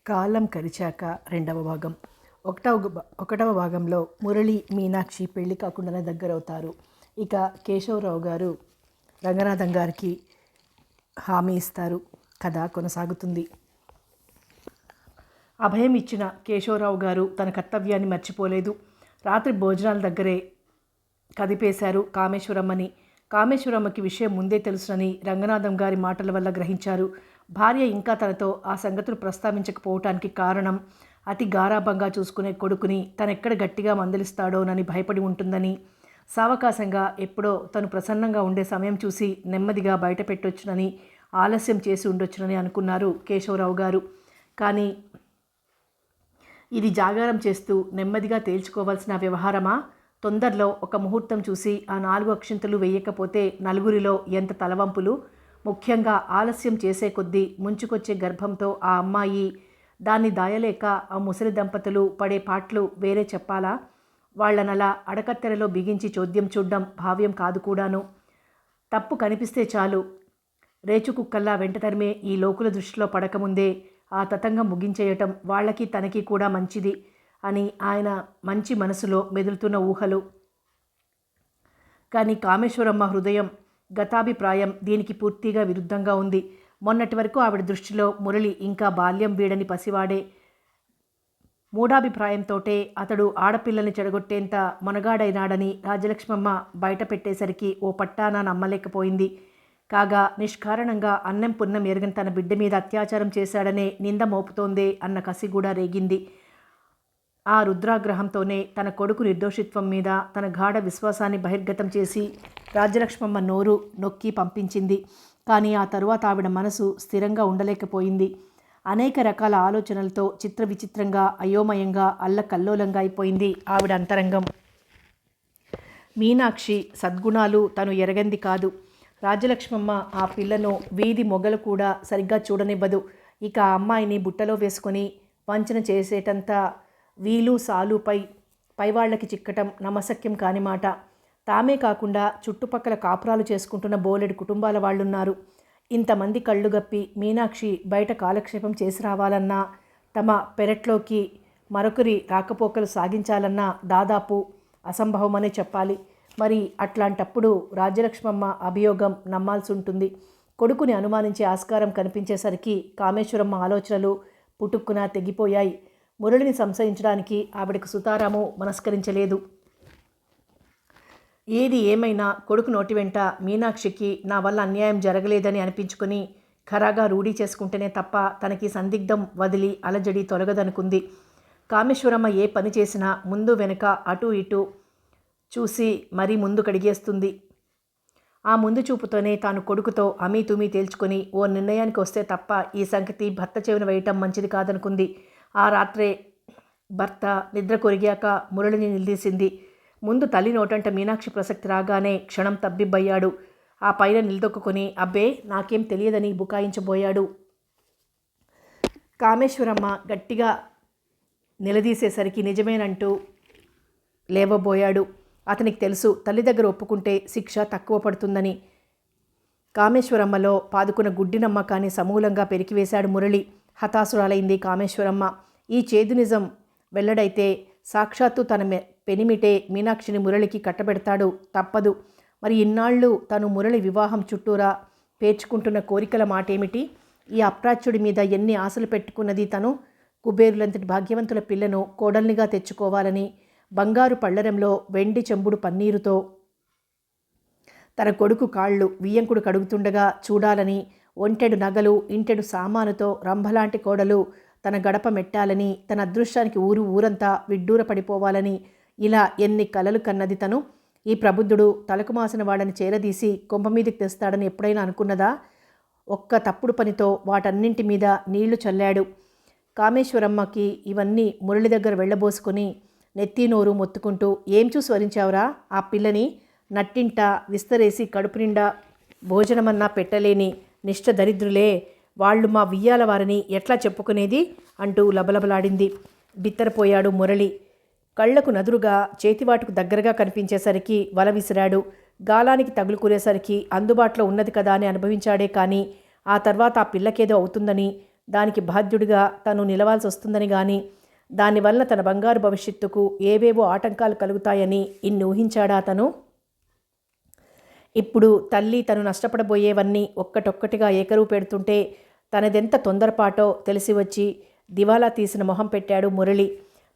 కాలం కరిచాక రెండవ భాగం. ఒకటవ భాగంలో మురళి మీనాక్షి పెళ్లి కాకుండానే దగ్గరవుతారు. ఇక కేశవరావు గారు రంగనాథం గారికి హామీ ఇస్తారు. కథ కొనసాగుతుంది. అభయం ఇచ్చిన కేశవరావు గారు తన కర్తవ్యాన్ని మర్చిపోలేదు. రాత్రి భోజనాల దగ్గరే కదిపేశారు కామేశ్వరమ్మని. కామేశ్వరమ్మకి విషయం ముందే తెలుసునని రంగనాథం గారి మాటల వల్ల గ్రహించారు. భార్య ఇంకా తనతో ఆ సంగతులు ప్రస్తావించకపోవటానికి కారణం అతి గారాభంగా చూసుకునే కొడుకుని తనెక్కడ గట్టిగా మందలిస్తాడోనని భయపడి ఉంటుందని, సావకాశంగా ఎప్పుడో తను ప్రసన్నంగా ఉండే సమయం చూసి నెమ్మదిగా బయట పెట్టొచ్చునని, ఆలస్యం చేసి ఉండొచ్చునని అనుకున్నారు కేశవరావు గారు. కానీ ఇది జాగారం చేస్తూ నెమ్మదిగా తేల్చుకోవాల్సిన వ్యవహారమా? తొందరలో ఒక ముహూర్తం చూసి ఆ 4 అక్షింతలు వేయకపోతే నలుగురిలో ఎంత తలవంపులు. ముఖ్యంగా ఆలస్యం చేసే కొద్దీ ముంచుకొచ్చే గర్భంతో ఆ అమ్మాయి, దాన్ని దాయలేక ఆ ముసలి దంపతులు పడే పాట్లు వేరే చెప్పాలా? వాళ్లనలా అడకత్తెరలో బిగించి చోద్యం చూడ్డం భావ్యం కాదు కూడాను. తప్పు కనిపిస్తే చాలు రేచుకుక్కల్లా వెంట తరిమే ఈ లోకుల దృష్టిలో పడకముందే ఆ తతంగం ముగించేయటం వాళ్ళకి తనకి కూడా మంచిది అని ఆయన మంచి మనసులో మెదులుతున్న ఊహలు. కానీ కామేశ్వరమ్మ హృదయం, గతాభిప్రాయం దీనికి పూర్తిగా విరుద్ధంగా ఉంది. మొన్నటి వరకు ఆవిడ దృష్టిలో మురళి ఇంకా బాల్యం వీడని పసివాడే. మూఢాభిప్రాయంతోటే అతడు ఆడపిల్లని చెడగొట్టేంత మొనగాడైనాడని రాజలక్ష్మమ్మ బయట పెట్టేసరికి ఓ పట్టాన నమ్మలేకపోయింది. కాగా నిష్కారణంగా అన్నం పున్నం ఎరగని తన బిడ్డ మీద అత్యాచారం చేశాడనే నింద మోపుతోందే అన్న కసి కూడా రేగింది. ఆ రుద్రాగ్రహంతోనే తన కొడుకు నిర్దోషిత్వం మీద తన గాఢ విశ్వాసాన్ని బహిర్గతం చేసి రాజ్యలక్ష్మమ్మ నోరు నొక్కి పంపించింది. కానీ ఆ తరువాత ఆవిడ మనసు స్థిరంగా ఉండలేకపోయింది. అనేక రకాల ఆలోచనలతో చిత్ర విచిత్రంగా, అయోమయంగా, అల్లకల్లోలంగా అయిపోయింది ఆవిడ అంతరంగం. మీనాక్షి సద్గుణాలు తను ఎరగంది కాదు. రాజ్యలక్ష్మమ్మ ఆ పిల్లను వీధి మొగలు కూడా సరిగ్గా చూడనివ్వదు. ఇక ఆ అమ్మాయిని బుట్టలో వేసుకొని వంచన చేసేటంత వీలు సాలు పైవాళ్లకి చిక్కటం నమశక్యం కాని మాట. తామే కాకుండా చుట్టుపక్కల కాపురాలు చేసుకుంటున్న బోలెడు కుటుంబాల వాళ్ళున్నారు. ఇంతమంది కళ్ళు గప్పి మీనాక్షి బయట కాలక్షేపం చేసి రావాలన్నా, తమ పెరట్లోకి మరొకరి రాకపోకలు సాగించాలన్నా దాదాపు అసంభవమనే చెప్పాలి. మరి అట్లాంటప్పుడు రాజ్యలక్ష్మమ్మ అభియోగం నమ్మాల్సి ఉంటుంది. కొడుకుని అనుమానించే ఆస్కారం కనిపించేసరికి కామేశ్వరమ్మ ఆలోచనలు పుటుక్కున తెగిపోయాయి. మురళిని సంశయించడానికి ఆవిడకు సుతారాము మనస్కరించలేదు. ఏది ఏమైనా కొడుకు నోటి వెంట మీనాక్షికి నా వల్ల అన్యాయం జరగలేదని అనిపించుకొని ఖరాగా రూఢీ చేసుకుంటేనే తప్ప తనకి సందిగ్ధం వదిలి అలజడి తొలగదనుకుంది. కామేశ్వరమ్మ ఏ పని చేసినా ముందు వెనుక అటు ఇటు చూసి మరీ ముందు కడిగేస్తుంది. ఆ ముందు చూపుతోనే తాను కొడుకుతో అమీతుమీ తేల్చుకొని ఓ నిర్ణయానికి వస్తే తప్ప ఈ సంగతి భర్త చెవిన వేయటం మంచిది కాదనుకుంది. ఆ రాత్రే భర్త నిద్ర కొరిగాక మురళిని నిలదీసింది. ముందు తల్లి నోటంట మీనాక్షి ప్రసక్తి రాగానే క్షణం తబ్బిబ్బయ్యాడు. ఆ పైన నిలదొక్కుని అబ్బే నాకేం తెలియదని బుకాయించబోయాడు. కామేశ్వరమ్మ గట్టిగా నిలదీసేసరికి నిజమేనంటూ లేవబోయాడు. అతనికి తెలుసు తల్లి దగ్గర ఒప్పుకుంటే శిక్ష తక్కువ పడుతుందని. కామేశ్వరమ్మలో పాదుకున్న గుడ్డి నమ్మకాన్ని సమూలంగా పెరికివేశాడు మురళి. హతాసురాలైంది కామేశ్వరమ్మ. ఈ చేదు నిజం వెల్లడైతే సాక్షాత్తు తన పెనిమిటే మీనాక్షిని మురళికి కట్టబెడతాడు. తప్పదు. మరి ఇన్నాళ్ళు తను మురళి వివాహం చుట్టూరా పేర్చుకుంటున్న కోరికల మాటేమిటి? ఈ అప్రాచ్యుడి మీద ఎన్ని ఆశలు పెట్టుకున్నది తను. కుబేరులంతటి భాగ్యవంతుల పిల్లను కోడల్నిగా తెచ్చుకోవాలని, బంగారు పళ్ళెరంలో వెండి చెంబుడు పన్నీరుతో తన కొడుకు కాళ్ళు వియ్యంకుడు కడుగుతుండగా చూడాలని, ఒంటెడు నగలు ఇంటెడు సామానుతో రంభలాంటి కోడలు తన గడప మెట్టాలని, తన అదృష్టానికి ఊరంతా విడ్డూర పడిపోవాలని, ఇలా ఎన్ని కలలు కన్నది తను. ఈ ప్రబుద్ధుడు తలకు మాసిన వాళ్ళని చేరదీసి కొంపమీదికి తెస్తాడని ఎప్పుడైనా అనుకున్నదా? ఒక్క తప్పుడు పనితో వాటన్నింటి మీద నీళ్లు చల్లాడు. కామేశ్వరమ్మకి ఇవన్నీ మురళి దగ్గర వెళ్ళబోసుకొని నెత్తి నోరు మొత్తుకుంటూ, ఏం చూసి వరించావురా ఆ పిల్లని? నట్టింట విస్తరేసి కడుపు నిండా భోజనమన్నా పెట్టలేని నిష్ఠ దరిద్రులే వాళ్ళు మా వియ్యాల వారిని ఎట్లా చెప్పుకునేది అంటూ లబలబలాడింది. బిత్తరపోయాడు మురళి. కళ్లకు నదురుగా చేతివాటుకు దగ్గరగా కనిపించేసరికి వల విసిరాడు. గాలానికి తగులుకునేసరికి అందుబాటులో ఉన్నది కదా అని అనుభవించాడే కానీ ఆ తర్వాత ఆ పిల్లకేదో అవుతుందని దానికి బాధ్యుడిగా తను నిలవాల్సి వస్తుందని కానీ దానివల్ల తన బంగారు భవిష్యత్తుకు ఏవేవో ఆటంకాలు కలుగుతాయని ఇన్ని ఊహించాడా అతను? ఇప్పుడు తల్లి తను నష్టపడబోయేవన్నీ ఒక్కటొక్కటిగా ఏకరువు పెడుతుంటే తనదెంత తొందరపాటో తెలిసి వచ్చి దివాలా తీసిన మొహం పెట్టాడు మురళి.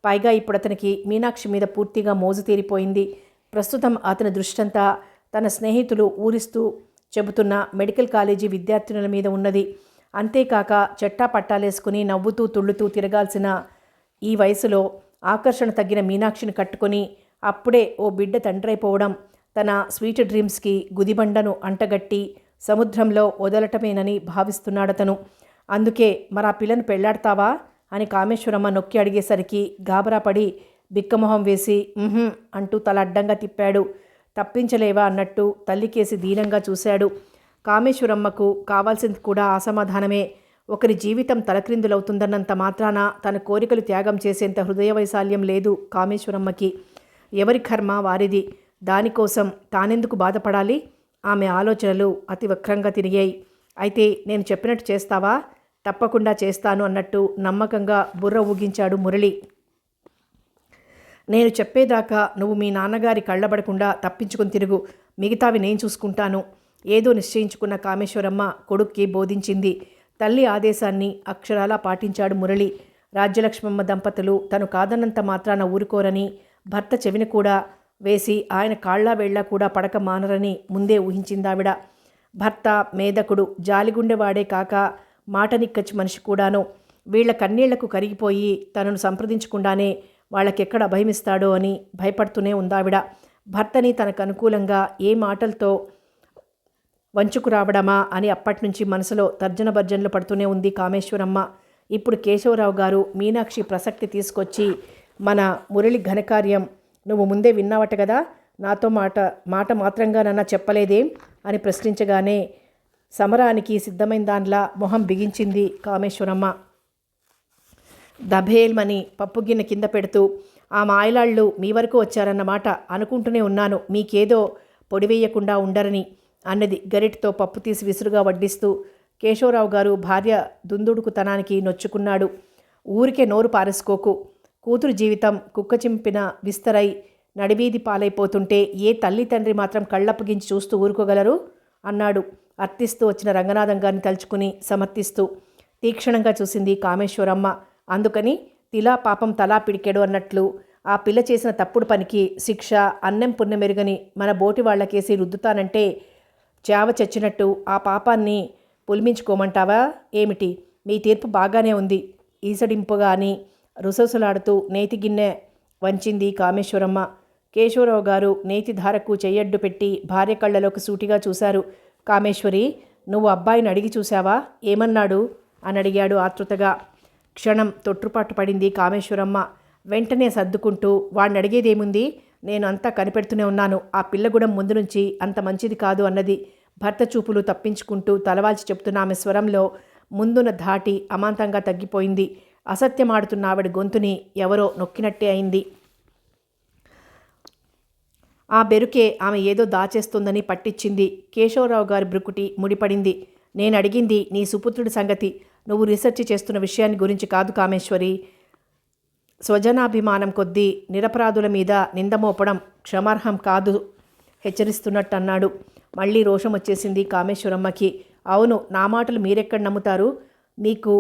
పైగా ఇప్పుడు అతనికి మీనాక్షి మీద పూర్తిగా మోజు తీరిపోయింది. ప్రస్తుతం అతని దృష్టంతా తన స్నేహితులు ఊరిస్తూ చెబుతున్న మెడికల్ కాలేజీ విద్యార్థినుల మీద ఉన్నది. అంతేకాక చెట్టా పట్టాలేసుకుని నవ్వుతూ తుళ్ళుతూ తిరగాల్సిన ఈ వయసులో ఆకర్షణ తగ్గిన మీనాక్షిని కట్టుకొని అప్పుడే ఓ బిడ్డ తండ్రైపోవడం తన స్వీట్ డ్రీమ్స్కి గుదిబండను అంటగట్టి సముద్రంలో వదలటమేనని భావిస్తున్నాడతను. అందుకే మరా పిల్లను పెళ్లాడతావా అని కామేశ్వరమ్మ నొక్కి అడిగేసరికి గాబరాపడి బిక్కమొహం వేసి అంటూ తల అడ్డంగా తిప్పాడు. తప్పించలేవా అన్నట్టు తల్లికేసి దీనంగా చూశాడు. కామేశ్వరమ్మకు కావాల్సింది కూడా అసమాధానమే. ఒకరి జీవితం తలక్రిందులవుతుందన్నంత మాత్రాన తన కోరికలు త్యాగం చేసేంత హృదయ వైశాల్యం లేదు కామేశ్వరమ్మకి. ఎవరి కర్మ వారిది. దానికోసం తానెందుకు బాధపడాలి? ఆమె ఆలోచనలు అతి వక్రంగా తిరిగాయి. అయితే నేను చెప్పినట్టు చేస్తావా? తప్పకుండా చేస్తాను అన్నట్టు నమ్మకంగా బుర్ర ఊగించాడు మురళి. నేను చెప్పేదాకా నువ్వు మీ నాన్నగారి కళ్ళబడకుండా తప్పించుకుని తిరుగు. మిగతావి నేను చూసుకుంటాను. ఏదో నిశ్చయించుకున్న కామేశ్వరమ్మ కొడుక్కి బోధించింది. తల్లి ఆదేశాన్ని అక్షరాలా పాటించాడు మురళి. రాజ్యలక్ష్మమ్మ దంపతులు తను కాదన్నంత మాత్రాన ఊరుకోరని భర్త చెవిని కూడా వేసి ఆయన కాళ్ళ వేళ్ళ కూడా పడక మానరని ముందే ఊహించిందావిడ. భర్త మేధకుడు, జాలిగుండెవాడే కాక మాటనిక్కచ్చి మనిషి కూడాను. వీళ్ల కన్నీళ్లకు కరిగిపోయి తనను సంప్రదించకుండానే వాళ్ళకెక్కడ అభయమిస్తాడో అని భయపడుతూనే ఉందావిడ. భర్తని తనకు అనుకూలంగా ఏ మాటలతో వంచుకురావడమా అని అప్పటినుంచి మనసులో తర్జన భర్జనలు పడుతూనే ఉంది కామేశ్వరమ్మ. ఇప్పుడు కేశవరావు గారు మీనాక్షి ప్రసక్తి తీసుకొచ్చి, మన మురళి ఘనకార్యం నువ్వు ముందే విన్నావట కదా, నాతో మాట మాత్రంగా నన్న చెప్పలేదేం అని ప్రశ్నించగానే సమరానికి సిద్ధమైన దానిలా మొహం బిగించింది కామేశ్వరమ్మ. దభేల్మని పప్పు గిన్నె కింద పెడుతూ, ఆ మాయలాళ్ళు మీ వరకు వచ్చారన్నమాట అనుకుంటూనే ఉన్నాను, మీకేదో పొడివేయకుండా ఉండరని అన్నది గరిటితో పప్పు తీసి విసురుగా వడ్డిస్తూ. కేశవరావు గారు భార్య దుందుడుకుతనానికి నొచ్చుకున్నాడు. ఊరికే నోరు పారేసుకోకు. కూతురు జీవితం కుక్క చింపిన విస్తరై నడివీధి పాలైపోతుంటే ఏ తల్లి తండ్రి మాత్రం కళ్ళప్పగించి చూస్తూ ఊరుకోగలరు అన్నాడు అర్థిస్తూ వచ్చిన రంగనాథం గారిని తలుచుకుని సమర్థిస్తూ. తీక్షణంగా చూసింది కామేశ్వరమ్మ. అందుకని తిలా పాపం తలా పిడికెడు అన్నట్లు ఆ పిల్ల చేసిన తప్పుడు పనికి శిక్ష అన్నం పుణ్యమెరుగని మన బోటి వాళ్లకేసి రుద్దుతానంటే చావ చచ్చినట్టు ఆ పాపాన్ని పులిమించుకోమంటావా ఏమిటి? మీ తీర్పు బాగానే ఉంది ఈసడింపుగా అని రుసరుసలాడుతూ నేతి గిన్నె వంచింది కామేశ్వరమ్మ. కేశవరావు గారు నేతి ధారకు చెయ్యడ్డు పెట్టి భార్య కళ్ళలోకి సూటిగా చూశారు. కామేశ్వరి, నువ్వు అబ్బాయిని అడిగి చూశావా? ఏమన్నాడు అని అడిగాడు ఆతృతగా. క్షణం తొట్టుపాటు పడింది కామేశ్వరమ్మ. వెంటనే సర్దుకుంటూ, వాడిని అడిగేదేముంది, నేను అంతా కనిపెడుతూనే ఉన్నాను, ఆ పిల్లగూడెం ముందు నుంచి అంత మంచిది కాదు అన్నది. భర్త చూపులు తప్పించుకుంటూ తలవాల్చి చెప్తున్న ఆమె స్వరంలో ముందున్న ధాటి అమాంతంగా తగ్గిపోయింది. అసత్యమాడుతున్న ఆవిడ గొంతుని ఎవరో నొక్కినట్టే అయింది. ఆ బెరుకే ఆమె ఏదో దాచేస్తుందని పట్టించింది. కేశవరావు గారి బ్రుకుటి ముడిపడింది. నేను అడిగింది నీ సుపుత్రుడి సంగతి, నువ్వు రీసెర్చ్ చేస్తున్న విషయాన్ని గురించి కాదు కామేశ్వరి. స్వజనాభిమానం కొద్దీ నిరపరాధుల మీద నిందమోపడం క్షమార్హం కాదు హెచ్చరిస్తున్నట్టు అన్నాడు. మళ్ళీ రోషం వచ్చేసింది కామేశ్వరమ్మకి. అవును, నా మాటలు మీరెక్కడ నమ్ముతారు? మీకు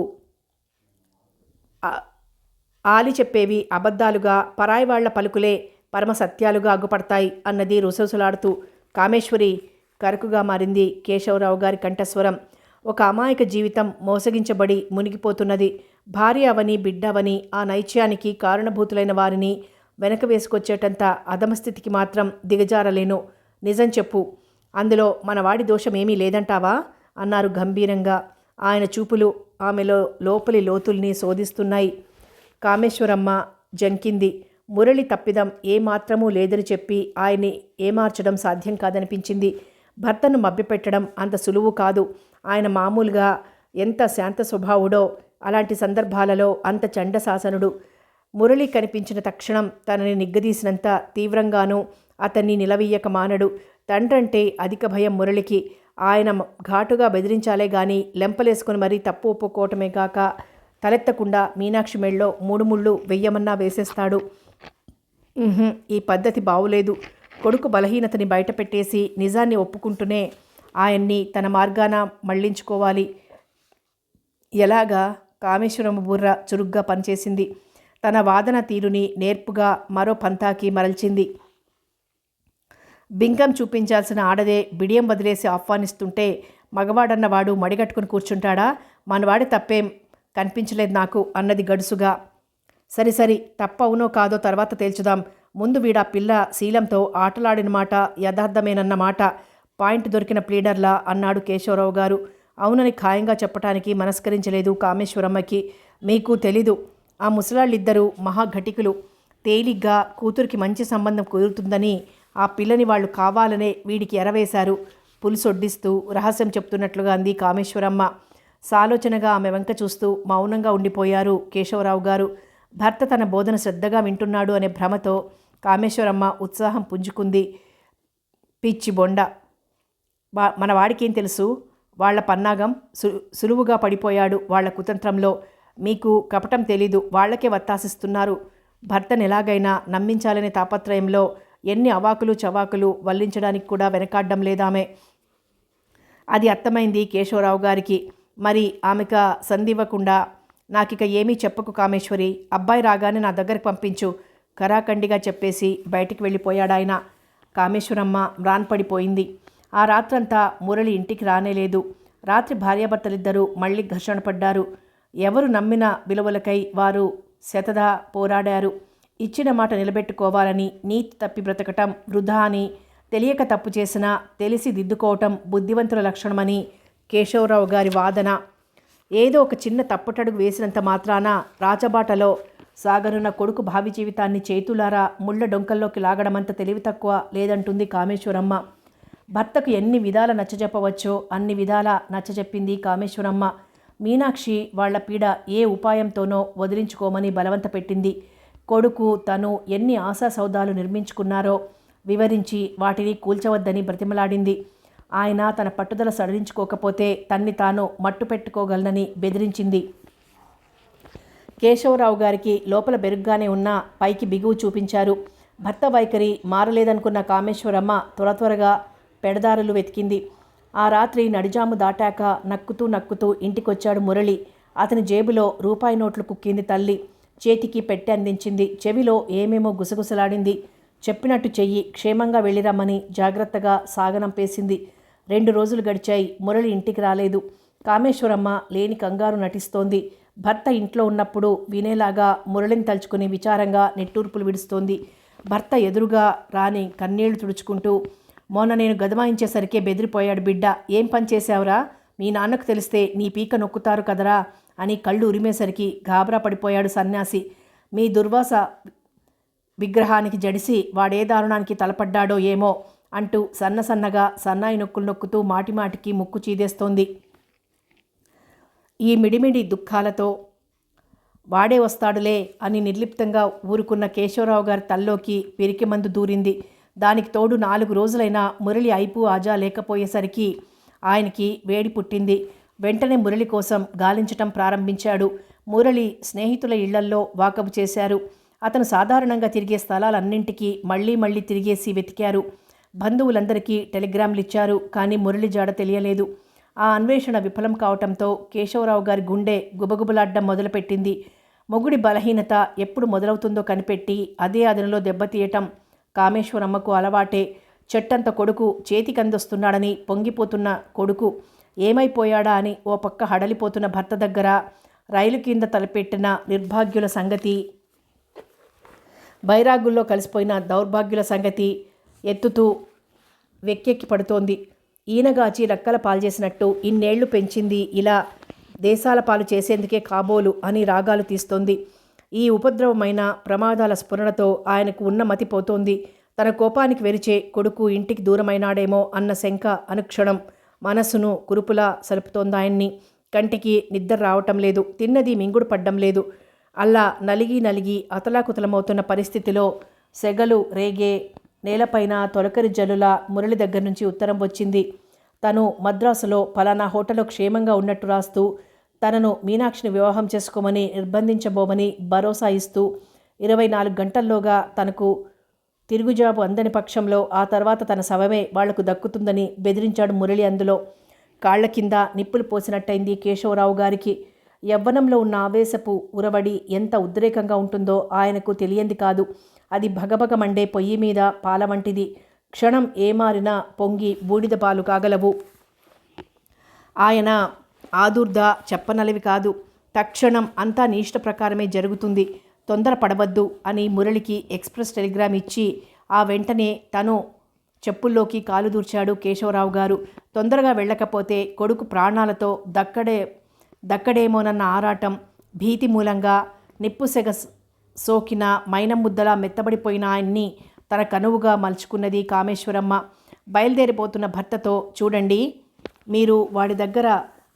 ఆలి చెప్పేవి అబద్ధాలుగా, పరాయి వాళ్ల పలుకులే పరమ సత్యాలుగా అగ్గుపడతాయి అన్నది రుసరుసలాడుతూ. కామేశ్వరి కరుకుగా మారింది కేశవరావు గారి కంఠస్వరం. ఒక అమాయక జీవితం మోసగించబడి మునిగిపోతున్నది. భార్య అవని బిడ్డవని ఆ నైత్యానికి కారణభూతులైన వారిని వెనక వేసుకొచ్చేటంత అధమస్థితికి మాత్రం దిగజారలేను. నిజం చెప్పు, అందులో మనవాడి దోషమేమీ లేదంటావా అన్నారు గంభీరంగా. ఆయన చూపులు ఆమెలో లోపలి లోతుల్ని శోధిస్తున్నాయి. కామేశ్వరమ్మ జంకింది. మురళి తప్పిదం ఏమాత్రమూ లేదని చెప్పి ఆయన్ని ఏమార్చడం సాధ్యం కాదనిపించింది. భర్తను మభ్యపెట్టడం అంత సులువు కాదు. ఆయన మామూలుగా ఎంత శాంత స్వభావుడో అలాంటి సందర్భాలలో అంత చండశాసనుడు. మురళి కనిపించిన తక్షణం తనని నిగ్గదీసినంత తీవ్రంగానూ అతన్ని నిలవీయక మానడు. తండ్రంటే అధిక భయం మురళికి. ఆయన ఘాటుగా బెదిరించాలే గాని లెంపలేసుకుని మరీ తప్పు ఒప్పుకోవటమే కాక తలెత్తకుండా మీనాక్షి మెళ్ళో 3 ముళ్ళు వెయ్యమన్నా వేసేస్తాడు. ఈ పద్ధతి బావులేదు. కొడుకు బలహీనతని బయటపెట్టేసి నిజాన్ని ఒప్పుకుంటూనే ఆయన్ని తన మార్గాన మళ్లించుకోవాలి. ఎలాగా? కామేశ్వరం బుర్ర చురుగ్గా పనిచేసింది. తన వాదన తీరుని నేర్పుగా మరో పంతాకి మరల్చింది. బింకం చూపించాల్సిన ఆడదే బిడియం వదిలేసి ఆహ్వానిస్తుంటే మగవాడన్నవాడు మడిగట్టుకుని కూర్చుంటాడా? మనవాడి తప్పేం కనిపించలేదు నాకు అన్నది గడుసుగా. సరి తప్పవునో కాదో తర్వాత తేల్చుదాం. ముందు వీడా పిల్ల శీలంతో ఆటలాడిన మాట యథార్థమేనన్న మాట పాయింట్ దొరికిన ప్లీడర్లా అన్నాడు కేశవరావు గారు. అవునని ఖాయంగా చెప్పటానికి మనస్కరించలేదు కామేశ్వరమ్మకి. మీకు తెలీదు, ఆ ముసలాళ్ళిద్దరూ మహాఘటికులు. తేలిగ్గా కూతురికి మంచి సంబంధం కుదురుతుందని ఆ పిల్లని వాళ్ళు కావాలనే వీడికి ఎరవేశారు. పులుసొడ్డిస్తూ రహస్యం చెప్తున్నట్లుగా అంది కామేశ్వరమ్మ. సాలోచనగా ఆమె వెంక చూస్తూ మౌనంగా ఉండిపోయారు కేశవరావు గారు. భర్త తన బోధన శ్రద్ధగా వింటున్నాడు అనే భ్రమతో కామేశ్వరమ్మ ఉత్సాహం పుంజుకుంది. పిచ్చి బొండ, మన వాడికేం తెలుసు? వాళ్ల పన్నాగం సులువుగా పడిపోయాడు వాళ్ల కుతంత్రంలో. మీకు కపటం తెలీదు, వాళ్లకే వత్తాసిస్తున్నారు. భర్తను ఎలాగైనా నమ్మించాలనే తాపత్రయంలో ఎన్ని అవాకులు చవాకులు వల్లించడానికి కూడా వెనకాడ్డం లేదామె. అది అర్థమైంది కేశవరావు గారికి. మరి ఆమెక సంధివ్వకుండా, నాకిక ఏమీ చెప్పకు కామేశ్వరి, అబ్బాయి రాగానే నా దగ్గరకు పంపించు కరాఖండిగా చెప్పేసి బయటికి వెళ్ళిపోయాడాయన. కామేశ్వరమ్మ మ్రాన్పడిపోయింది. ఆ రాత్రంతా మురళి ఇంటికి రానేలేదు. రాత్రి భార్యాభర్తలిద్దరూ మళ్ళీ ఘర్షణ పడ్డారు. ఎవరు నమ్మిన విలువలకై వారు శతదా పోరాడారు. ఇచ్చిన మాట నిలబెట్టుకోవాలని, నీతి తప్పి బ్రతకటం వృధా అని, తెలియక తప్పు చేసినా తెలిసి దిద్దుకోవటం బుద్ధివంతుల లక్షణమని కేశవరావు గారి వాదన. ఏదో ఒక చిన్న తప్పుటడుగు వేసినంత మాత్రాన రాచబాటలో సాగనున్న కొడుకు భావి జీవితాన్ని చేతులారా ముళ్ళ డొంకల్లోకి లాగడమంత తెలివి తక్కువ లేదంటుంది కామేశ్వరమ్మ. భర్తకు ఎన్ని విధాల నచ్చజెప్పవచ్చో అన్ని విధాల నచ్చజెప్పింది కామేశ్వరమ్మ. మీనాక్షి వాళ్ల పీడ ఏ ఉపాయంతోనో వదిలించుకోమని బలవంత పెట్టింది. కొడుకు తను ఎన్ని ఆశా సౌధాలు నిర్మించుకున్నారో వివరించి వాటిని కూల్చవద్దని బ్రతిమలాడింది. ఆయన తన పట్టుదల సడలించుకోకపోతే తన్ని తాను మట్టు పెట్టుకోగలనని బెదిరించింది. కేశవరావు గారికి లోపల బెరుగ్గానే ఉన్న పైకి బిగువు చూపించారు. భర్త వైఖరి మారలేదనుకున్న కామేశ్వరమ్మ త్వరగా పెడదారులు వెతికింది. ఆ రాత్రి నడిజాము దాటాక నక్కుతూ ఇంటికొచ్చాడు మురళి. అతని జేబులో రూపాయి నోట్లు కుక్కింది తల్లి. చేతికి పెట్టి అందించింది. చెవిలో ఏమేమో గుసగుసలాడింది. చెప్పినట్టు చెయ్యి, క్షేమంగా వెళ్ళిరమ్మని జాగ్రత్తగా సాగనంపేసింది. 2 రోజులు గడిచాయి. మురళి ఇంటికి రాలేదు. కామేశ్వరమ్మ లేని కంగారు నటిస్తోంది. భర్త ఇంట్లో ఉన్నప్పుడు వినేలాగా మురళిని తలుచుకుని విచారంగా నిట్టూర్పులు విడుస్తోంది. భర్త ఎదురుగా రాని కన్నీళ్లు తుడుచుకుంటూ, మొన్న నేను గదమాయించేసరికే బెదిరిపోయాడు బిడ్డ. ఏం పని చేశావురా? మీ నాన్నకు తెలిస్తే నీ పీక నొక్కుతారు కదరా అని కళ్ళు ఉరిమేసరికి గాబరా పడిపోయాడు సన్యాసి. మీ దుర్వాస విగ్రహానికి జడిసి వాడే దారుణానికి తలపడ్డాడో ఏమో అంటూ సన్నగా సన్నాయి నొక్కులు నొక్కుతూ మాటిమాటికి ముక్కు చీదేస్తోంది. ఈ మిడిమిడి దుఃఖాలతో వాడే వస్తాడులే అని నిర్లిప్తంగా ఊరుకున్న కేశవరావు గారి తల్లోకి పిరికిమందు దూరింది. దానికి తోడు 4 రోజులైనా మురళి అయిపు ఆజా లేకపోయేసరికి ఆయనకి వేడి పుట్టింది. వెంటనే మురళి కోసం గాలించటం ప్రారంభించాడు. మురళి స్నేహితుల ఇళ్లల్లో వాకబు చేశారు. అతను సాధారణంగా తిరిగే స్థలాలన్నింటికీ మళ్ళీ తిరిగేసి వెతికారు. బంధువులందరికీ టెలిగ్రామ్లు ఇచ్చారు. కానీ మురళి జాడ తెలియలేదు. ఆ అన్వేషణ విఫలం కావటంతో కేశవరావు గారి గుండె గుబగుబలాడ్డం మొదలుపెట్టింది. మొగుడి బలహీనత ఎప్పుడు మొదలవుతుందో కనిపెట్టి అదే అదనలో దెబ్బతీయటం కామేశ్వరమ్మకు అలవాటే. చెట్టంత కొడుకు చేతికందొస్తున్నాడని పొంగిపోతున్న కొడుకు ఏమైపోయాడా అని ఓ పక్క హడలిపోతున్న భర్త దగ్గర రైలు కింద తలపెట్టిన నిర్భాగ్యుల సంగతి, బైరాగుల్లో కలిసిపోయిన దౌర్భాగ్యుల సంగతి ఎత్తుతూ వెక్కెక్కి పడుతోంది. ఈనగాచి రక్కల పాల్చేసినట్టు ఇన్నేళ్లు పెంచింది ఇలా దేశాల పాలు చేసేందుకే కాబోలు అని రాగాలు తీస్తోంది. ఈ ఉపద్రవమైన ప్రమాదాల స్ఫురణతో ఆయనకు ఉన్న మతి పోతోంది. తన కోపానికి వెరిచే కొడుకు ఇంటికి దూరమైనాడేమో అన్న శంక అనుక్షణం మనసును కురుపులా సలుపుతోందాయన్ని. కంటికి నిద్ర రావటం లేదు. తిన్నది మింగుడు పడ్డం లేదు. అలా నలిగి అతలాకుతలమవుతున్న పరిస్థితిలో సెగలు రేగే నేలపైన తొలకరి జల్లులా మురళి దగ్గర నుంచి ఉత్తరం వచ్చింది. తను మద్రాసులో పలానా హోటల్లో క్షేమంగా ఉన్నట్టు రాస్తూ తనను మీనాక్షిని వివాహం చేసుకోమని నిర్బంధించబోమని భరోసా ఇస్తూ 24 గంటల్లోగా తనకు తిరుగుజాబు అందని పక్షంలో ఆ తర్వాత తన శవమే వాళ్లకు దక్కుతుందని బెదిరించాడు మురళి. అందులో కాళ్ల కింద నిప్పులు పోసినట్టయింది కేశవరావు గారికి. యవ్వనంలో ఉన్న ఆవేశపు ఉరవడి ఎంత ఉద్రేకంగా ఉంటుందో ఆయనకు తెలియంది కాదు. అది భగభగ మండే పొయ్యి మీద పాల వంటిది. క్షణం ఏమారినా పొంగి బూడిద పాలు కాగలవు. ఆయన ఆదుర్ద చెప్పనలవి కాదు. తక్షణం అంతా నీ ఇష్ట ప్రకారమే జరుగుతుంది, తొందర పడవద్దు అని మురళికి ఎక్స్ప్రెస్ టెలిగ్రామ్ ఇచ్చి ఆ వెంటనే తను చెప్పుల్లోకి కాలు దూర్చాడు కేశవరావు గారు. తొందరగా వెళ్ళకపోతే కొడుకు ప్రాణాలతో దక్కడేమోనన్న ఆరాటం, భీతి మూలంగా నిప్పుసెగ సోకిన మైనం ముద్దలా మెత్తబడిపోయిన ఆయన్ని తన కనువుగా మలుచుకున్నది కామేశ్వరమ్మ. బయలుదేరిపోతున్న భర్తతో, చూడండి, మీరు వాడి దగ్గర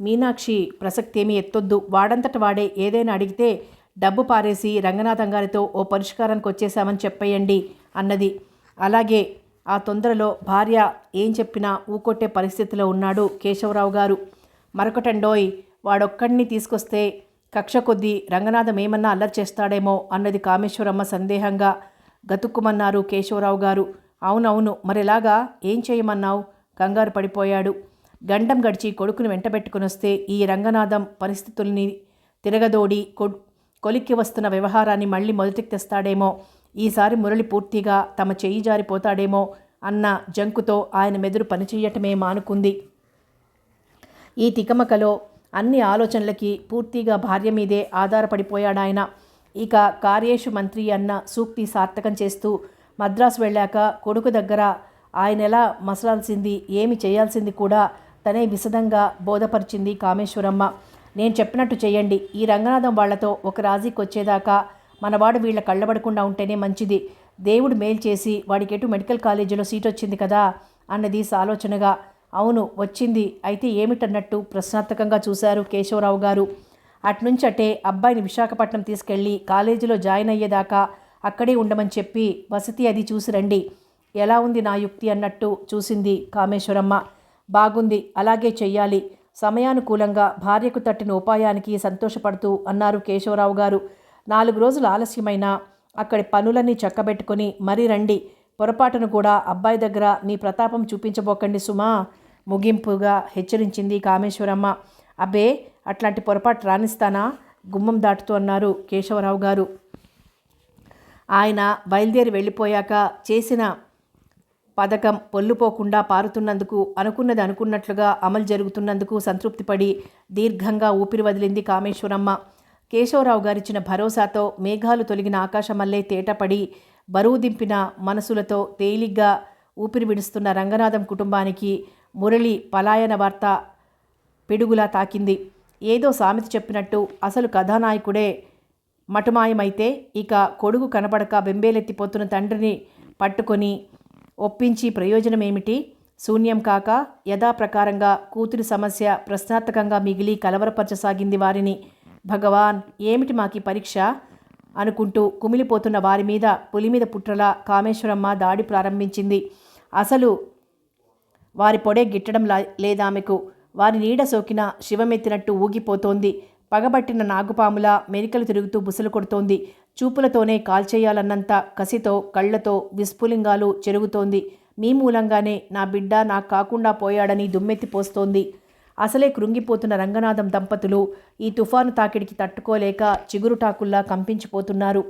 మీనాక్షి ప్రసక్తి ఏమీ ఎత్తొద్దు. వాడంతట వాడే ఏదైనా అడిగితే డబ్బు పారేసి రంగనాథం గారితో ఓ పరిష్కారానికి వచ్చేశామని చెప్పేయండి అన్నది. అలాగే. ఆ తొందరలో భార్య ఏం చెప్పినా ఊకొట్టే పరిస్థితిలో ఉన్నాడు కేశవరావు గారు. మరొకటండోయ్, వాడొక్కడిని తీసుకొస్తే కక్ష కొద్దీ రంగనాథం ఏమన్నా అల్లరి చేస్తాడేమో అన్నది కామేశ్వరమ్మ సందేహంగా. గతుక్కుమన్నారు కేశవరావు గారు. అవునవును, మరెలాగా? ఏం చేయమన్నావు? కంగారు పడిపోయాడు. గండం గడిచి కొడుకుని వెంటబెట్టుకుని వస్తే ఈ రంగనాథం పరిస్థితుల్ని తిరగదోడి కొలిక్కి వస్తున్న వ్యవహారాన్ని మళ్ళీ మొదటికి తెస్తాడేమో, ఈసారి మురళి పూర్తిగా తమ చెయ్యి జారిపోతాడేమో అన్న జంకుతో ఆయన మెదురు పనిచేయటమే మానుకుంది. ఈ తికమకలో అన్ని ఆలోచనలకి పూర్తిగా భార్య మీదే ఆధారపడిపోయాడాయన. ఇక కార్యేషు మంత్రి అన్న సూక్తి సార్థకం చేస్తూ మద్రాసు వెళ్ళాక కొడుకు దగ్గర ఆయన ఎలా మసలాల్సింది, ఏమి చేయాల్సింది కూడా తనే విశదంగా బోధపరిచింది కామేశ్వరమ్మ. నేను చెప్పినట్టు చేయండి. ఈ రంగనాథం వాళ్లతో ఒక రాజీకి వచ్చేదాకా మనవాడు వీళ్ళ కళ్ళబడకుండా ఉంటేనే మంచిది. దేవుడు మేలు చేసి వాడికి ఎటు మెడికల్ కాలేజీలో సీట్ వచ్చింది కదా అన్నది సాలోచనగా. అవును, వచ్చింది. అయితే ఏమిటన్నట్టు ప్రశ్నార్థకంగా చూశారు కేశవరావు గారు. అట్నుంచి అటే అబ్బాయిని విశాఖపట్నం తీసుకెళ్ళి కాలేజీలో జాయిన్ అయ్యేదాకా అక్కడే ఉండమని చెప్పి వసతి అది చూసి రండి. ఎలా ఉంది నా యుక్తి అన్నట్టు చూసింది కామేశ్వరమ్మ. బాగుంది, అలాగే చెయ్యాలి. సమయానుకూలంగా భార్యకు తట్టిన ఉపాయానికి సంతోషపడుతూ అన్నారు కేశవరావు గారు. 4 రోజులు ఆలస్యమైనా అక్కడి పనులన్నీ చక్కబెట్టుకుని మరీ రండి. పొరపాటును కూడా అబ్బాయి దగ్గర మీ ప్రతాపం చూపించబోకండి సుమా, ముగింపుగా హెచ్చరించింది కామేశ్వరమ్మ. అబ్బే, అట్లాంటి పొరపాటు రానిస్తానా? గుమ్మం దాటుతూ అన్నారు కేశవరావు గారు. ఆయన బయలుదేరి వెళ్ళిపోయాక చేసిన పథకం పొల్లుపోకుండా పారుతున్నందుకు, అనుకున్నది అనుకున్నట్లుగా అమలు జరుగుతున్నందుకు సంతృప్తిపడి దీర్ఘంగా ఊపిరి వదిలింది కామేశ్వరమ్మ. కేశవరావు గారిచ్చిన భరోసాతో మేఘాలు తొలగిన ఆకాశమల్లే తేటపడి బరువు దింపిన మనసులతో తేలిగ్గా ఊపిరి విడుస్తున్న రంగనాథం కుటుంబానికి మురళి పలాయన వార్త పిడుగులా తాకింది. ఏదో సామెత చెప్పినట్టు అసలు కథానాయకుడే మటుమాయమైతే ఇక కొడుకు కనపడక బెంబేలెత్తిపోతున్న తండ్రిని పట్టుకొని ఒప్పించి ప్రయోజనమేమిటి? శూన్యం కాక యథాప్రకారంగా కూతురి సమస్య ప్రశ్నార్థకంగా మిగిలి కలవరపరచసాగింది వారిని. భగవాన్, ఏమిటి మాకి పరీక్ష అనుకుంటూ కుమిలిపోతున్న వారి మీద పులిమీద పుట్రలా కామేశ్వరమ్మ దాడి ప్రారంభించింది. అసలు వారి పొడే గిట్టడం లేదామెకు. వారి నీడ సోకిన శివమెత్తినట్టు ఊగిపోతోంది. పగబట్టిన నాగుపాములా మెరికలు తిరుగుతూ బుసలు కొడుతోంది. చూపులతోనే కాల్చేయాలన్నంత కసితో కళ్లతో విస్ఫులింగాలు చెరుగుతోంది. మీ మూలంగానే నా బిడ్డ నాకు కాకుండా పోయాడని దుమ్మెత్తిపోస్తోంది. అసలే కృంగిపోతున్న రంగనాథం దంపతులు ఈ తుఫాను తాకిడికి తట్టుకోలేక చిగురుటాకుల్లా కంపించిపోతున్నారు.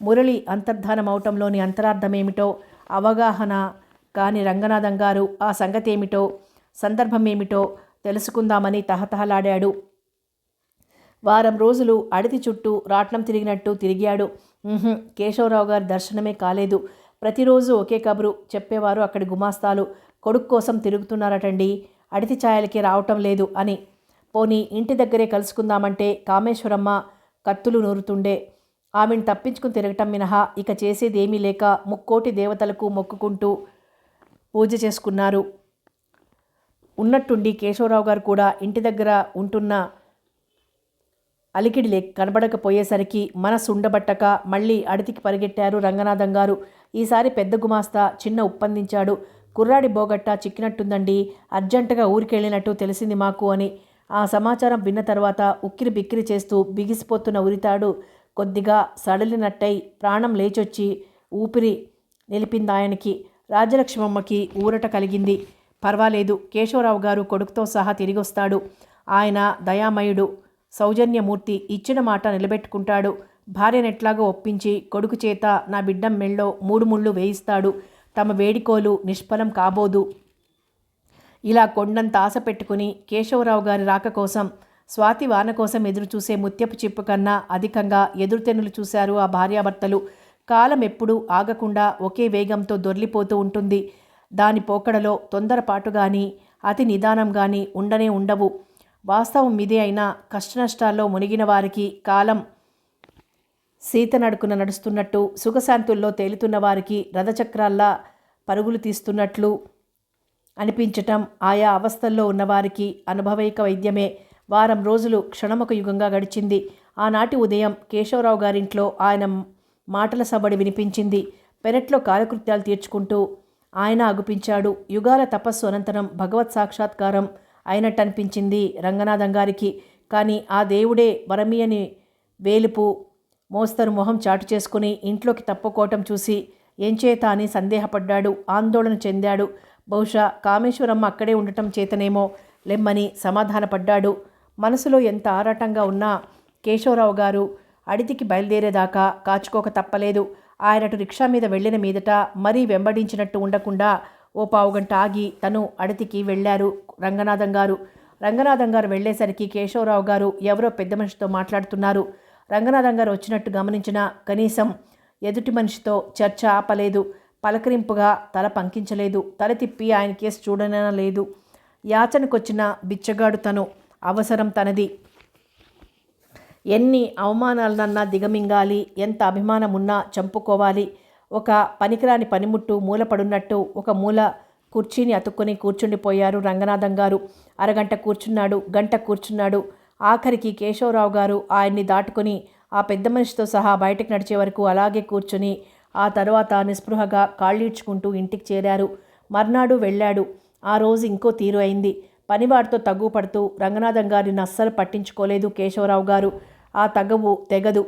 మురళి అంతర్ధానమవటంలోని అంతరార్థమేమిటో అవగాహన కాని రంగనాథం గారు ఆ సంగతేమిటో సందర్భమేమిటో తెలుసుకుందామని తహతహలాడాడు. వారం రోజులు అడితి చుట్టూ రాట్నం తిరిగినట్టు తిరిగాడు. కేశవరావు గారి దర్శనమే కాలేదు. ప్రతిరోజు ఒకే కబురు చెప్పేవారు అక్కడి గుమాస్తాలు. కొడుకు కోసం తిరుగుతున్నారటండి, అడితి ఛాయలకి రావటం లేదు అని. పోనీ ఇంటి దగ్గరే కలుసుకుందామంటే కామేశ్వరమ్మ కత్తులు నూరుతుండే. ఆమెను తప్పించుకుని తిరగటం మినహా ఇక చేసేదేమీ లేక ముక్కోటి దేవతలకు మొక్కుకుంటూ పూజ చేసుకున్నారు. ఉన్నట్టుండి కేశవరావు గారు కూడా ఇంటి దగ్గర ఉంటున్న అలికిడి కనబడకపోయేసరికి మనసు ఉండబట్టక మళ్ళీ అడితికి పరిగెట్టారు రంగనాథం గారు. ఈసారి పెద్ద గుమాస్తా చిన్న ఉప్పందించాడు. కుర్రాడి బోగట్ట చిక్కినట్టుందండి, అర్జెంటుగా ఊరికెళ్ళినట్టు తెలిసింది మాకు అని. ఆ సమాచారం విన్న తర్వాత ఉక్కిరి బిక్కిరి చేస్తూ బిగిసిపోతున్న ఉరితాడు కొద్దిగా సడలినట్టయి ప్రాణం లేచొచ్చి ఊపిరి నిలిపిందాయనకి. రాజలక్ష్మమ్మకి ఊరట కలిగింది. పర్వాలేదు, కేశవరావు గారు కొడుకుతో సహా తిరిగొస్తాడు. ఆయన దయామయుడు, సౌజన్యమూర్తి, ఇచ్చిన మాట నిలబెట్టుకుంటాడు. భార్యనెట్లాగో ఒప్పించి కొడుకు చేత నా బిడ్డ మెళ్ళో 3 ముళ్ళు వేయిస్తాడు. తమ వేడికోలు నిష్ఫలం కాబోదు. ఇలా కొండంత ఆశ పెట్టుకుని కేశవరావు గారి రాక కోసం, స్వాతి వాన కోసం ఎదురుచూసే ముత్యపు చిప్పు కన్నా అధికంగా ఎదురుతెన్నులు చూశారు ఆ భార్యాభర్తలు. కాలం ఎప్పుడూ ఆగకుండా ఒకే వేగంతో దొర్లిపోతూ ఉంటుంది. దాని పోకడలో తొందరపాటు కానీ అతి నిదానం కానీ ఉండనే ఉండవు. వాస్తవం ఇదే అయినా కష్టనష్టాల్లో మునిగిన వారికి కాలం సీతనడుకున నడుస్తున్నట్టు, సుఖశాంతుల్లో తేలుతున్న వారికి రథచక్రాల్లా పరుగులు తీస్తున్నట్లు అనిపించటం ఆయా అవస్థల్లో ఉన్నవారికి అనుభవైక వైద్యమే. వారం రోజులు క్షణమొక యుగంగా గడిచింది. ఆనాటి ఉదయం కేశవరావు గారింట్లో ఆయన మాటల సబడి వినిపించింది. పెరట్లో కాలకృత్యాలు తీర్చుకుంటూ ఆయన అగుపించాడు. యుగాల తపస్సు అనంతరం భగవత్ సాక్షాత్కారం అయినట్టనిపించింది రంగనాథం గారికి. కానీ ఆ దేవుడే వరమీయని వేలుపు మోస్తరు మొహం చాటు చేసుకుని ఇంట్లోకి తప్పుకోవటం చూసి ఏంచేత అని సందేహపడ్డాడు, ఆందోళన చెందాడు. బహుశా కామేశ్వరమ్మ అక్కడే ఉండటం చేతనేమో లెమ్మని సమాధానపడ్డాడు. మనసులో ఎంత ఆరాటంగా ఉన్నా కేశవరావు గారు అడితికి బయలుదేరేదాకా కాచుకోక తప్పలేదు. ఆయనటు రిక్షా మీద వెళ్ళిన మీదట మరీ వెంబడించినట్టు ఉండకుండా ఓ పావుగంట ఆగి తను అడితికి వెళ్ళారు రంగనాథం గారు. రంగనాథం గారు వెళ్ళేసరికి కేశవరావు గారు ఎవరో పెద్ద మనిషితో మాట్లాడుతున్నారు. రంగనాథం గారు వచ్చినట్టు గమనించిన కనీసం ఎదుటి మనిషితో చర్చ ఆపలేదు. పలకరింపుగా తల పంకించలేదు. తల తిప్పి ఆయన కేసు చూడనలేదు. యాచనకొచ్చిన బిచ్చగాడు తను, అవసరం తనది. ఎన్ని అవమానాలనన్నా దిగమింగాలి, ఎంత అభిమానమున్నా చంపుకోవాలి. ఒక పనికిరాని పనిముట్టు మూలపడున్నట్టు ఒక మూల కుర్చీని అతుక్కొని కూర్చుండిపోయారు రంగనాథం గారు. అరగంట కూర్చున్నాడు, గంట కూర్చున్నాడు. ఆఖరికి కేశవరావు గారు ఆయన్ని దాటుకొని ఆ పెద్ద మనిషితో సహా బయటకు నడిచే వరకు అలాగే కూర్చుని ఆ తర్వాత నిస్పృహగా కాళ్ళీడ్చుకుంటూ ఇంటికి చేరారు. మర్నాడు వెళ్ళాడు. ఆ రోజు ఇంకో తీరు అయింది. పనివాడితో తగువ పడుతూ రంగనాథం గారిని అస్సలు పట్టించుకోలేదు కేశవరావు గారు. ఆ తగవు తెగదు.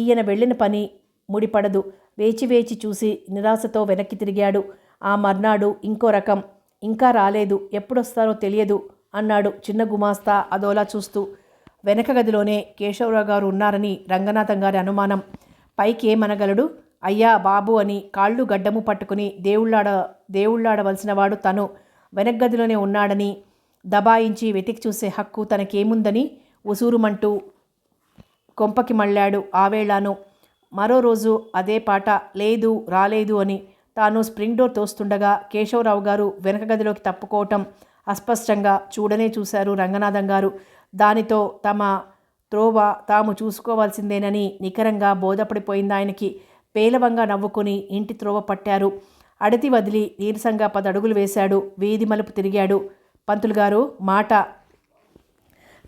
ఈయన వెళ్ళిన పని ముడిపడదు. వేచి వేచి చూసి నిరాశతో వెనక్కి తిరిగాడు. ఆ మర్నాడు ఇంకో రకం. ఇంకా రాలేదు, ఎప్పుడొస్తారో తెలియదు అన్నాడు చిన్న గుమాస్తా అదోలా చూస్తూ. వెనక గదిలోనే కేశవరావు గారు ఉన్నారని రంగనాథం గారి అనుమానం. పైకి ఏమనగలడు? అయ్యా బాబు అని కాళ్ళు గడ్డము పట్టుకుని దేవుళ్ళాడవలసిన వాడు తను వెనక గదిలోనే ఉన్నాడని దబాయించి వెతికి చూసే హక్కు తనకేముందని ఉసూరుమంటూ కొంపకి మళ్ళాడు. ఆవేళాను మరో రోజు అదే పాట, లేదు రాలేదు అని. తాను స్ప్రింగ్ డోర్ తోస్తుండగా కేశవరావు గారు వెనక గదిలోకి తప్పుకోవటం అస్పష్టంగా చూడనే చూశారు రంగనాథం గారు. దానితో తమ త్రోవ తాము చూసుకోవాల్సిందేనని నికరంగా బోధపడిపోయింది ఆయనకి. పేలవంగా నవ్వుకుని ఇంటి త్రోవ పట్టారు. అడితి వదిలి నీరసంగా 10 అడుగులు వేశాడు. వీధి మలుపు తిరిగాడు. పంతులు గారు మాట.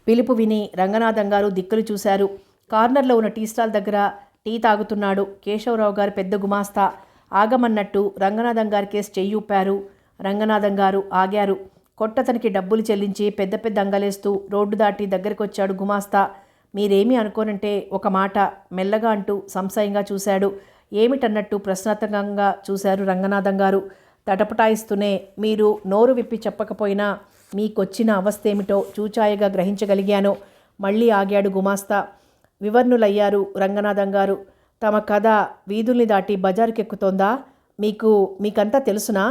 పిలుపు విని రంగనాథం గారు దిక్కులు చూశారు. కార్నర్లో ఉన్న టీ స్టాల్ దగ్గర టీ తాగుతున్నాడు కేశవరావు గారు పెద్ద గుమాస్తా. ఆగమన్నట్టు రంగనాథం గారి కేసు చెయ్యూపారు. రంగనాథం గారు ఆగారు. కొట్టతనికి డబ్బులు చెల్లించి పెద్ద పెద్ద అంగలేస్తూ రోడ్డు దాటి దగ్గరికొచ్చాడు గుమాస్తా. మీరేమీ అనుకోనంటే ఒక మాట మెల్లగా అంటూ సంశయంగా చూశాడు. ఏమిటన్నట్టు ప్రశ్నార్థకంగా చూశారు రంగనాథం గారు. తటపటాయిస్తూనే మీరు నోరు విప్పి చెప్పకపోయినా మీకొచ్చిన అవస్థేమిటో చూచాయగా గ్రహించగలిగాను. మళ్ళీ ఆగాడు గుమాస్తా. వివర్ణులయ్యారు రంగనాథం గారు. తమ కథ వీధుల్ని దాటి బజారుకెక్కుతోందా? మీకంతా తెలుసునా?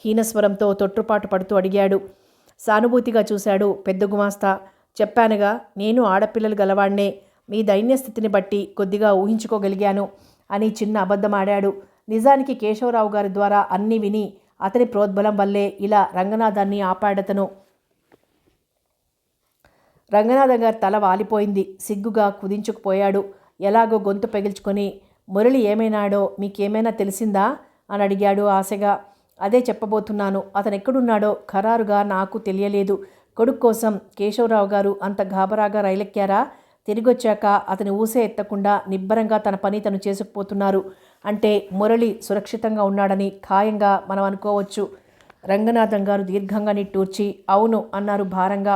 హీనస్వరంతో తొట్టుపాటు పడుతూ అడిగాడు. సానుభూతిగా చూశాడు పెద్ద గుమాస్తా. చెప్పానుగా, నేను ఆడపిల్లలు గలవాణ్ణే. మీ దైన్యస్థితిని బట్టి కొద్దిగా ఊహించుకోగలిగాను అని చిన్న అబద్ధమాడాడు. నిజానికి కేశవరావు గారి ద్వారా అన్నీ విని అతని ప్రోద్బలం వల్లే ఇలా రంగనాథాన్ని ఆపాడతను. రంగనాథం గారి తల వాలిపోయింది. సిగ్గుగా కుదించుకుపోయాడు. ఎలాగో గొంతు పెగిల్చుకొని, మురళి ఏమైనాడో మీకేమైనా తెలిసిందా అని అడిగాడు ఆశగా. అదే చెప్పబోతున్నాను. అతను ఎక్కడున్నాడో ఖరారుగా నాకు తెలియలేదు. కొడుకు కోసం కేశవరావు గారు అంత గాబరాగా రైలెక్కారా? తిరిగొచ్చాక అతని ఊసే ఎత్తకుండా నిబ్బరంగా తన పని తను చేసుకుపోతున్నారు. అంటే మురళి సురక్షితంగా ఉన్నాడని ఖాయంగా మనం అనుకోవచ్చు. రంగనాథం గారు దీర్ఘంగా నిట్టూర్చి అవును అన్నారు భారంగా.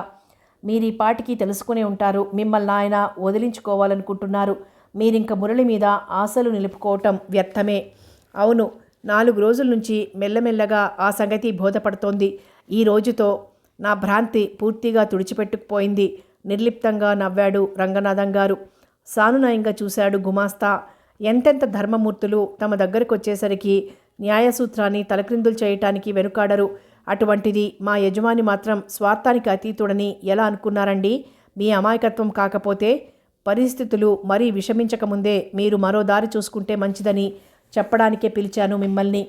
మీరీ పాటికి తెలుసుకునే ఉంటారు. మిమ్మల్ని ఆయన వదిలించుకోవాలనుకుంటున్నారు. మీరింక మురళి మీద ఆశలు నిలుపుకోవటం వ్యర్థమే. అవును, 4 రోజుల నుంచి మెల్లమెల్లగా ఆ సంగతి బోధపడుతోంది. ఈ రోజుతో నా భ్రాంతి పూర్తిగా తుడిచిపెట్టుకుపోయింది. నిర్లిప్తంగా నవ్వాడు రంగనాథం గారు. సానునయంగా చూశాడు గుమాస్తా. ఎంతెంత ధర్మమూర్తులు తమ దగ్గరకు వచ్చేసరికి న్యాయసూత్రాన్ని తలక్రిందులు చేయటానికి వెనుకాడరు. అటువంటిది మా యజమాని మాత్రం స్వార్థానికి అతీతుడని ఎలా అనుకున్నారండి? మీ అమాయకత్వం కాకపోతే పరిస్థితులు మరీ విషమించకముందే మీరు మరో దారి చూసుకుంటే మంచిదని చెప్పడానికే పిలిచాను మిమ్మల్ని.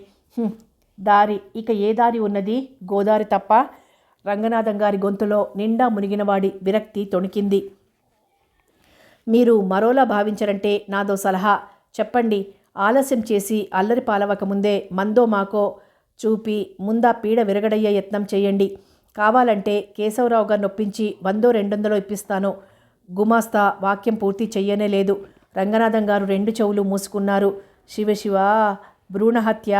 దారి? ఇక ఏ దారి ఉన్నది? గోదారి తప్ప. రంగనాథం గారి గొంతులో నిండా మునిగినవాడి విరక్తి తొణికింది. మీరు మరోలా భావించరంటే నాదో సలహా చెప్పండి. ఆలస్యం చేసి అల్లరి పాలవకముందే మందో మాకో చూపి ముందా పీడ విరగడయ్యే యత్నం చేయండి. కావాలంటే కేశవరావు గారు నొప్పించి 100-200 ఇప్పిస్తాను. గుమాస్తా వాక్యం పూర్తి చెయ్యనే లేదు. రంగనాథం గారు 2 చెవులు మూసుకున్నారు. శివశివ, భ్రూణహత్య!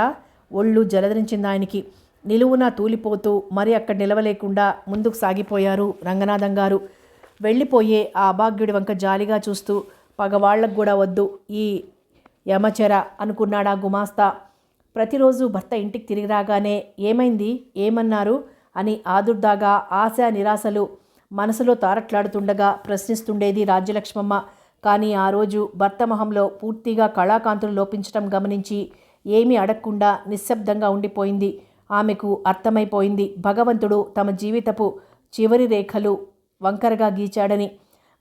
ఒళ్ళు జలధరించింది ఆయనకి. నిలువునా తూలిపోతూ మరి అక్కడ నిలవలేకుండా ముందుకు సాగిపోయారు రంగనాథం గారు. వెళ్ళిపోయే ఆ అభాగ్యుడి వంక జాలిగా చూస్తూ పగవాళ్లకు కూడా వద్దు ఈ యమచర అనుకున్నాడా గుమాస్తా. ప్రతిరోజు భర్త ఇంటికి తిరిగి రాగానే ఏమైంది, ఏమన్నారు అని ఆదుర్దాగా ఆశ నిరాశలు మనసులో తారట్లాడుతుండగా ప్రశ్నిస్తుండేది రాజ్యలక్ష్మమ్మ. కానీ ఆ రోజు భర్త మొహంలో పూర్తిగా కళాకాంతులు లోపించటం గమనించి ఏమీ అడగకుండా నిశ్శబ్దంగా ఉండిపోయింది. ఆమెకు అర్థమైపోయింది భగవంతుడు తమ జీవితపు చివరి రేఖలు వంకరగా గీచాడని.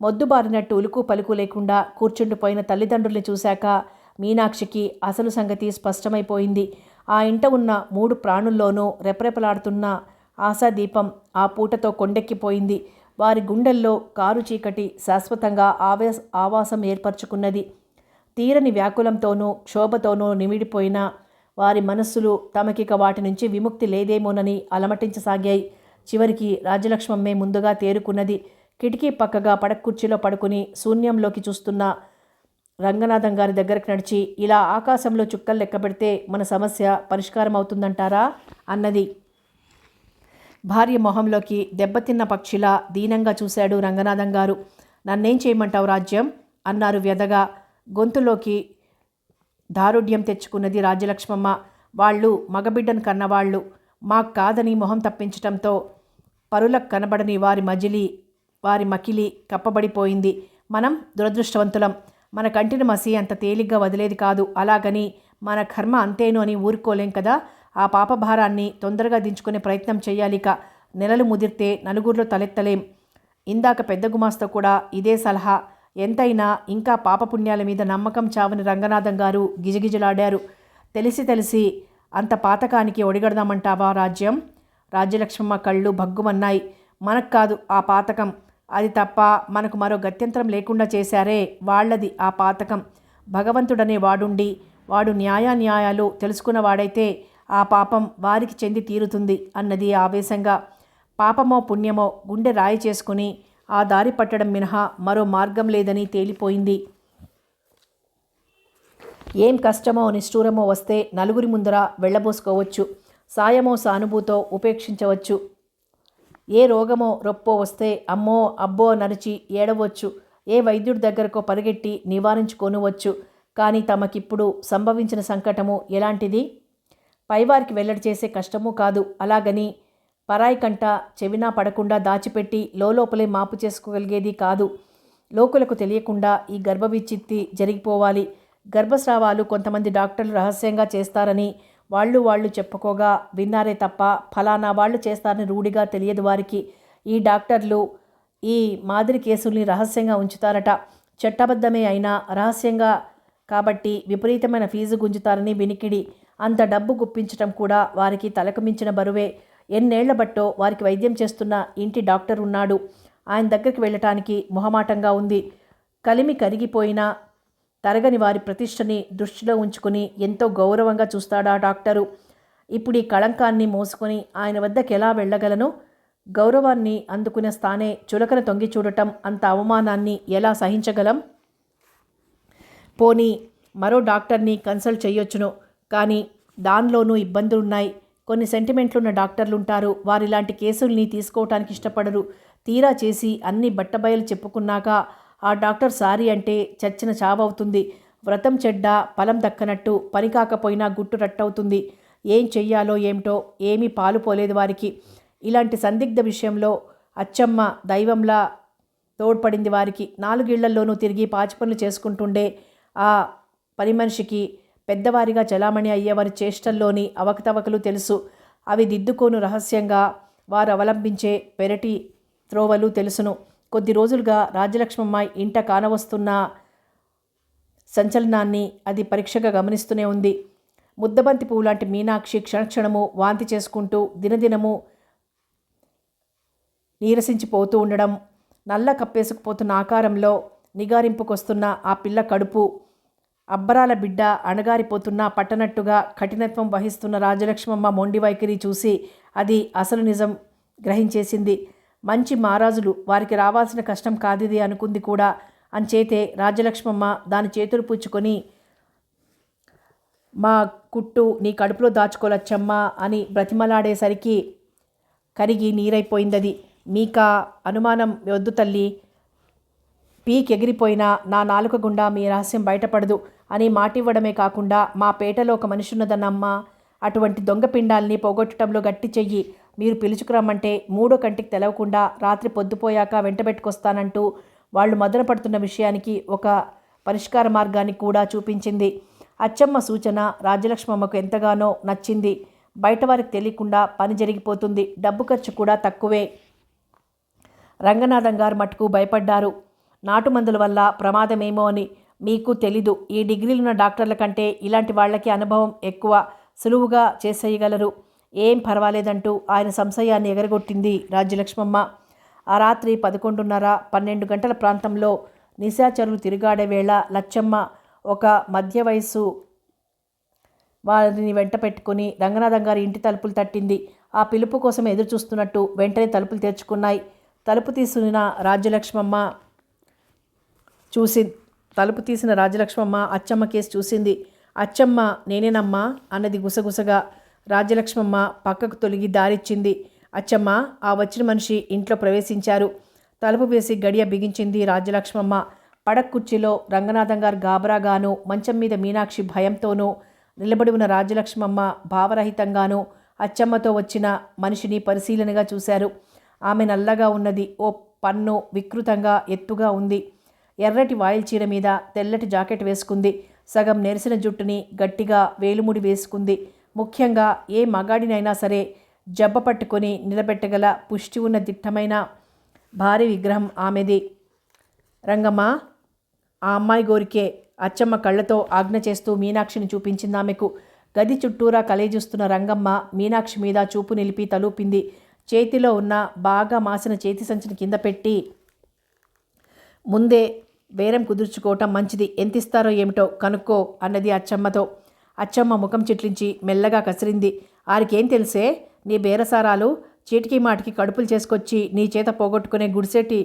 మొద్దుబారినట్టు ఉలుకు పలుకు లేకుండా కూర్చుండిపోయిన తల్లిదండ్రుల్ని చూశాక మీనాక్షికి అసలు సంగతి స్పష్టమైపోయింది. ఆ ఇంట ఉన్న 3 ప్రాణుల్లోనూ రెపరెపలాడుతున్న ఆశాదీపం ఆ పూటతో కొండెక్కిపోయింది. వారి గుండెల్లో కారు చీకటి శాశ్వతంగా ఆవాసం ఏర్పరచుకున్నది. తీరని వ్యాకులంతోనూ క్షోభతోనూ నిమిడిపోయిన వారి మనస్సులు తమకిక వాటి నుంచి విముక్తి లేదేమోనని అలమటించసాగాయి. చివరికి రాజ్యలక్ష్మమ్మే ముందుగా తేరుకున్నది. కిటికీ పక్కగా పడకుర్చీలో పడుకుని శూన్యంలోకి చూస్తున్న రంగనాథం గారి దగ్గరకు నడిచి ఇలా ఆకాశంలో చుక్కలు లెక్కబెడితే మన సమస్య పరిష్కారం అవుతుందంటారా అన్నది. భార్య మొహంలోకి దెబ్బతిన్న పక్షిలా దీనంగా చూశాడు రంగనాథం గారు. నన్నేం చేయమంటావు రాజ్యం అన్నారు వ్యధగా. గొంతులోకి దారుఢ్యం తెచ్చుకున్నది రాజ్యలక్ష్మమ్మ. వాళ్ళు మగబిడ్డను కన్నవాళ్ళు. మాకు కాదని మొహం తప్పించటంతో పరులకు కనబడని వారి మకిలి కప్పబడిపోయింది. మనం దురదృష్టవంతులం. మన కంటిన మసి అంత తేలిగ్గా వదిలేది కాదు. అలాగని మన కర్మ అంతేను అని ఊరుకోలేం కదా. ఆ పాపభారాన్ని తొందరగా దించుకునే ప్రయత్నం చేయాలిక. నెలలు ముదిరితే నలుగురిలో తలెత్తలేం. ఇందాక పెద్ద గుమాస్తా కూడా ఇదే సలహా. ఎంతైనా ఇంకా పాపపుణ్యాల మీద నమ్మకం చావని రంగనాథం గారు గిజగిజలాడారు. తెలిసి అంత పాతకానికి ఒడిగడదామంటావా రాజ్యం? రాజ్యలక్ష్మమ్మ కళ్ళు భగ్గుమన్నాయి. మనకు కాదు ఆ పాతకం. అది తప్ప మనకు మరో గత్యంతరం లేకుండా చేశారే వాళ్ళది ఆ పాతకం. భగవంతుడనే వాడుండి వాడు న్యాయాలు తెలుసుకున్నవాడైతే ఆ పాపం వారికి చెంది తీరుతుంది అన్నది ఆవేశంగా. పాపమో పుణ్యమో గుండె రాయి చేసుకుని ఆ దారి పట్టడం మినహా మరో మార్గం లేదని తేలిపోయింది. ఏం కష్టమో నిష్ఠూరమో వస్తే నలుగురి ముందర వెళ్ళబోసుకోవచ్చు. సాయమో సానుభూతో ఉపేక్షించవచ్చు. ఏ రోగమో రొప్పో వస్తే అమ్మో అబ్బో నరిచి ఏడవచ్చు. ఏ వైద్యుడి దగ్గరకో పరిగెట్టి నివారించుకోనువచ్చు. కానీ తమకిప్పుడు సంభవించిన సంకటము ఎలాంటిది? పైవారికి వెల్లడి చేసే కష్టమూ కాదు. అలాగని పరాయి కంట చెవినా పడకుండా దాచిపెట్టి లోపలే మాపు చేసుకోగలిగేది కాదు. లోకులకు తెలియకుండా ఈ గర్భవిచ్చిత్తి జరిగిపోవాలి. గర్భస్రావాలు కొంతమంది డాక్టర్లు రహస్యంగా చేస్తారని వాళ్ళు చెప్పుకోగా విన్నారే తప్ప ఫలానా వాళ్ళు చేస్తారని రూఢిగా తెలియదు వారికి. ఈ డాక్టర్లు ఈ మాదిరి కేసుల్ని రహస్యంగా ఉంచుతారట. చట్టబద్ధమే అయినా రహస్యంగా కాబట్టి విపరీతమైన ఫీజు గుంజుతారని వినికిడి. అంత డబ్బు గుప్పించటం కూడా వారికి తలకు మించిన బరువే. ఎన్నేళ్ల బట్టో వారికి వైద్యం చేస్తున్న ఇంటి డాక్టర్ ఉన్నాడు. ఆయన దగ్గరికి వెళ్ళటానికి మొహమాటంగా ఉంది. కలిమి కరిగిపోయినా తరగని వారి ప్రతిష్టని దృష్టిలో ఉంచుకుని ఎంతో గౌరవంగా చూస్తాడా డాక్టరు. ఇప్పుడు ఈ కళంకాన్ని మోసుకొని ఆయన వద్దకు ఎలా వెళ్ళగలను? గౌరవాన్ని అందుకునే స్థానే చులకన తొంగి చూడటం, అంత అవమానాన్ని ఎలా సహించగలం? పోనీ మరో డాక్టర్ని కన్సల్ట్ చేయొచ్చును. కానీ దానిలోనూ ఇబ్బందులున్నాయి. కొన్ని సెంటిమెంట్లున్న డాక్టర్లుంటారు. వారిలాంటి కేసుల్ని తీసుకోవటానికి ఇష్టపడరు. తీరా చేసి అన్ని బట్టబయలు చెప్పుకున్నాక ఆ డాక్టర్ సారీ అంటే చచ్చిన చావవుతుంది. వ్రతం చెడ్డ, ఫలం దక్కనట్టు, పని కాకపోయినా గుట్టు రట్టవుతుంది. ఏం చెయ్యాలో ఏమిటో ఏమీ పాలు పోలేదు వారికి. ఇలాంటి సందిగ్ధ విషయంలో అచ్చమ్మ దైవంలా తోడ్పడింది వారికి. 4 ఇళ్లల్లోనూ తిరిగి పాచిపనులు చేసుకుంటుండే ఆ పని మనిషికి పెద్దవారిగా చలామణి అయ్యేవారి చేష్టల్లోని అవకతవకలు తెలుసు. అవి దిద్దుకోను రహస్యంగా వారు అవలంబించే పెరటి త్రోవలు తెలుసును. కొద్ది రోజులుగా రాజ్యలక్ష్మమ్మ ఇంట కానవస్తున్న సంచలనాన్ని అది పరీక్షగా గమనిస్తూనే ఉంది. ముద్దబంతి పువ్వు లాంటి మీనాక్షి క్షణక్షణము వాంతి చేసుకుంటూ దినదినము నీరసించిపోతూ ఉండడం, నల్ల కప్పేసుకుపోతున్న ఆకారంలో నిగారింపుకొస్తున్న ఆ పిల్ల కడుపు, అబ్బరాల బిడ్డ అణగారిపోతున్నా పట్టనట్టుగా కఠినత్వం వహిస్తున్న రాజలక్ష్మమ్మ మొండి వైఖరి చూసి అది అసలు నిజం గ్రహించేసింది. మంచి మహారాజులు, వారికి రావాల్సిన కష్టం కాదిది అనుకుంది కూడా. అంచేతే రాజలక్ష్మమ్మ దాని చేతులు పుచ్చుకొని, మా కుట్టు నీ కడుపులో దాచుకోలచ్చమ్మా అని బ్రతిమలాడేసరికి కరిగి నీరైపోయిందది. మీకా అనుమానం వద్దు తల్లి, పీకెగిరిపోయినా నా నాలుక గుండా మీ రహస్యం బయటపడదు అని మాటివ్వడమే కాకుండా మా పేటలో ఒక మనిషి ఉన్నదన్నమ్మా, అటువంటి దొంగ పిండాల్ని పోగొట్టడంలో గట్టి చెయ్యి. మీరు పిలుచుకురమ్మంటే 3వ కంటికి తెలవకుండా రాత్రి పొద్దుపోయాక వెంటబెట్టుకొస్తానంటూ వాళ్ళు మదన పడుతున్న విషయానికి ఒక పరిష్కార మార్గాన్ని కూడా చూపించింది. అచ్చమ్మ సూచన రాజ్యలక్ష్మమ్మకు ఎంతగానో నచ్చింది. బయట వారికి తెలియకుండా పని జరిగిపోతుంది. డబ్బు ఖర్చు కూడా తక్కువే. రంగనాథం గారు మటుకు భయపడ్డారు. నాటుమందుల వల్ల ప్రమాదమేమో అని. మీకు తెలీదు, ఈ డిగ్రీలున్న డాక్టర్ల కంటే ఇలాంటి వాళ్ళకి అనుభవం ఎక్కువ, సులువుగా చేసేయగలరు. ఏం పర్వాలేదంటూ ఆయన సంశయాన్ని ఎగరగొట్టింది రాజ్యలక్ష్మమ్మ. ఆ రాత్రి 11:30, 12 గంటల ప్రాంతంలో నిశాచరులు తిరుగాడే వేళ లచ్చమ్మ ఒక మధ్య వయస్సు వారిని వెంట పెట్టుకుని రంగనాథం గారి ఇంటి తలుపులు తట్టింది. ఆ పిలుపు కోసం ఎదురు చూస్తున్నట్టు వెంటనే తలుపులు తెరుచుకున్నాయి. తలుపు తీసిన రాజలక్ష్మమ్మ అచ్చమ్మ కేసు చూసింది. అచ్చమ్మ నేనేనమ్మా అన్నది గుసగుసగా. రాజ్యలక్ష్మమ్మ పక్కకు తొలగి దారిచ్చింది. అచ్చమ్మ, ఆ వచ్చిన మనిషి ఇంట్లో ప్రవేశించారు. తలుపు వేసి గడియ బిగించింది రాజ్యలక్ష్మమ్మ. పడక కుర్చీలో రంగనాథం గారు గాబరాగాను, మంచం మీద మీనాక్షి భయంతోనూ నిలబడి ఉన్న రాజ్యలక్ష్మమ్మ భావరహితంగానూ అచ్చమ్మతో వచ్చిన మనిషిని పరిశీలనగా చూశారు. ఆమె నల్లగా ఉన్నది. ఓ పన్ను వికృతంగా ఎత్తుగా ఉంది. ఎర్రటి వాయిల్ చీర మీద తెల్లటి జాకెట్ వేసుకుంది. సగం నెరిసిన జుట్టుని గట్టిగా వేలుముడి వేసుకుంది. ముఖ్యంగా ఏ మగాడినైనా సరే జబ్బ పట్టుకొని నిలబెట్టగల పుష్టి ఉన్న దిట్టమైన భారీ విగ్రహం ఆమెది. రంగమ్మ, ఆ అమ్మాయి గోరికే అచ్చమ్మ కళ్ళతో ఆజ్ఞ చేస్తూ మీనాక్షిని చూపించింది ఆమెకు. గది చుట్టూరా కలేజుస్తున్న రంగమ్మ మీనాక్షి మీద చూపు నిలిపి తలూపింది. చేతిలో ఉన్న బాగా మాసిన చేతి సంచిని కింద పెట్టి, ముందే బేరం కుదుర్చుకోవటం మంచిది, ఎంతిస్తారో ఏమిటో కనుక్కో అన్నది అచ్చమ్మతో. అచ్చమ్మ ముఖం చిట్లించి మెల్లగా కసిరింది. ఆరికేం తెలిసే నీ బేరసారాలు? చీటికి మాటికి కడుపులు చేసుకొచ్చి నీ చేత పోగొట్టుకునే గుడిసెట్టి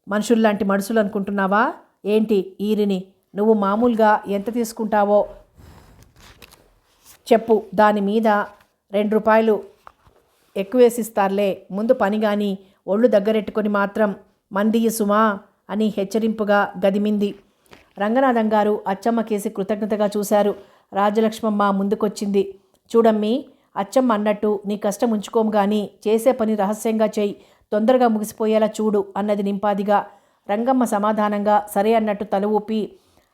మనుషుల్లాంటి మనుషులు అనుకుంటున్నావా ఏంటి? ఈరిని నువ్వు మామూలుగా ఎంత తీసుకుంటావో చెప్పు, దాని మీద 2 రూపాయలు ఎక్కువేసిస్తారులే. ముందు పని గాని ఒళ్ళు దగ్గరెట్టుకొని మాత్రం మందియ్య సుమా అని హెచ్చరింపుగా గదిమింది. రంగనాథం గారు అచ్చమ్మ కేసి కృతజ్ఞతగా చూశారు. రాజలక్ష్మమ్మ ముందుకొచ్చింది. చూడమ్మీ, అచ్చమ్మ అన్నట్టు నీ కష్టం ఉంచుకోము గాని చేసే పని రహస్యంగా చెయ్యి, తొందరగా ముగిసిపోయేలా చూడు అన్నది నింపాదిగా. రంగమ్మ సమాధానంగా సరే అన్నట్టు తల ఊపి,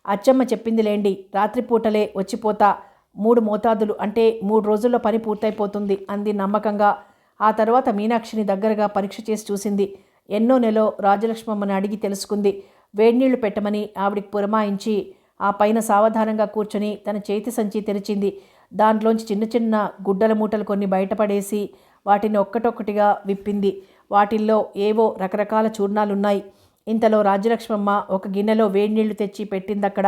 అచ్చమ్మ చెప్పింది లేండి, రాత్రిపూటలే వచ్చిపోతా, 3 మోతాదులు అంటే 3 రోజుల్లో పని పూర్తయిపోతుంది అంది నమ్మకంగా. ఆ తర్వాత మీనాక్షిని దగ్గరగా పరీక్ష చేసి చూసింది. ఎన్నో నెలో రాజలక్ష్మమ్మని అడిగి తెలుసుకుంది. వేడినీళ్లు పెట్టమని ఆవిడికి పురమాయించి ఆ పైన సావధానంగా కూర్చొని తన చేతి సంచి తెరిచింది. దాంట్లోంచి చిన్న చిన్న గుడ్డల మూటలు కొన్ని బయటపడేసి వాటిని ఒక్కటొక్కటిగా విప్పింది. వాటిల్లో ఏవో రకరకాల చూర్ణాలున్నాయి. ఇంతలో రాజ్యలక్ష్మమ్మ ఒక గిన్నెలో వేడినీళ్లు తెచ్చి పెట్టిందక్కడ.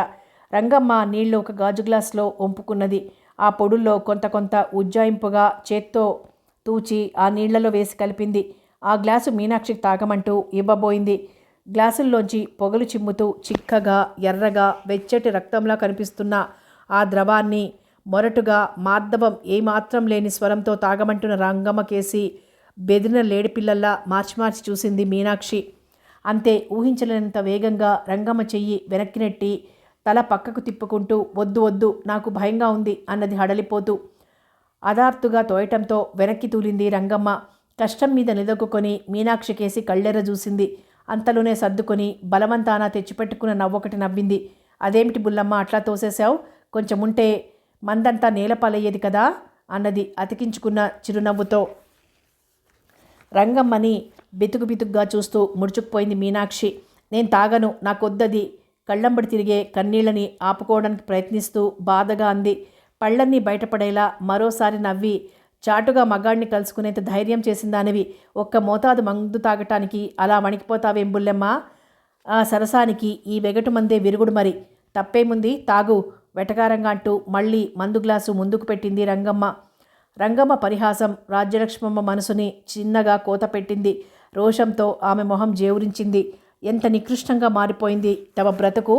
రంగమ్మ నీళ్లు ఒక గాజు గ్లాసులో వంపుకున్నది. ఆ పొడుల్లో కొంత కొంత ఉజ్జాయింపుగా చేత్తో తూచి ఆ నీళ్లలో వేసి కలిపింది. ఆ గ్లాసు మీనాక్షికి తాగమంటూ ఇవ్వబోయింది. గ్లాసుల్లోంచి పొగలు చిమ్ముతూ చిక్కగా ఎర్రగా వెచ్చటి రక్తంలా కనిపిస్తున్న ఆ ద్రవాన్ని మొరటుగా మార్దవం ఏమాత్రం లేని స్వరంతో తాగమంటున్న రంగమ్మ కేసి బెదిరిన లేడిపిల్లల్లా మార్చి మార్చి చూసింది మీనాక్షి. అంతే, ఊహించలేనంత వేగంగా రంగమ్మ చెయ్యి వెనక్కి నెట్టి తల పక్కకు తిప్పుకుంటూ వద్దు వద్దు నాకు భయంగా ఉంది అన్నది హడలిపోతూ. అదార్తుగా తోయటంతో వెనక్కి తూలింది రంగమ్మ. కష్టం మీద నిలదొక్కుని మీనాక్షి కేసి కళ్ళెర్ర చూసింది. అంతలోనే సర్దుకొని బలవంతాన తెచ్చిపెట్టుకున్న నవ్వొకటి నవ్వింది. అదేమిటి బుల్లమ్మ అట్లా తోసేశావు? కొంచెముంటే మందంతా నేలపాలయ్యేది కదా అన్నది అతికించుకున్న చిరునవ్వుతో. రంగమ్మని బితుకుగా చూస్తూ ముడుచుకుపోయింది మీనాక్షి. నేను తాగను, నాకొద్దది. కళ్ళంబడి తిరిగే కన్నీళ్ళని ఆపుకోవడానికి ప్రయత్నిస్తూ బాధగా అంది. పళ్ళన్నీ బయటపడేలా మరోసారి నవ్వి, చాటుగా మగాడిని కలుసుకునేంత ధైర్యం చేసిందానివి ఒక్క మోతాదు మందు తాగటానికి అలా వణికిపోతావేం బుల్లెమ్మ? ఆ సరసానికి ఈ వెగటు మందే విరుగుడు మరి. తప్పేముంది, తాగు వెటకారంగా అంటూ మళ్ళీ మందు గ్లాసు ముందుకు పెట్టింది రంగమ్మ. రంగమ్మ పరిహాసం రాజ్యలక్ష్మమ్మ మనసుని చిన్నగా కోత పెట్టింది. రోషంతో ఆమె మొహం జేవురించింది. ఎంత నికృష్టంగా మారిపోయింది తమ బ్రతుకు.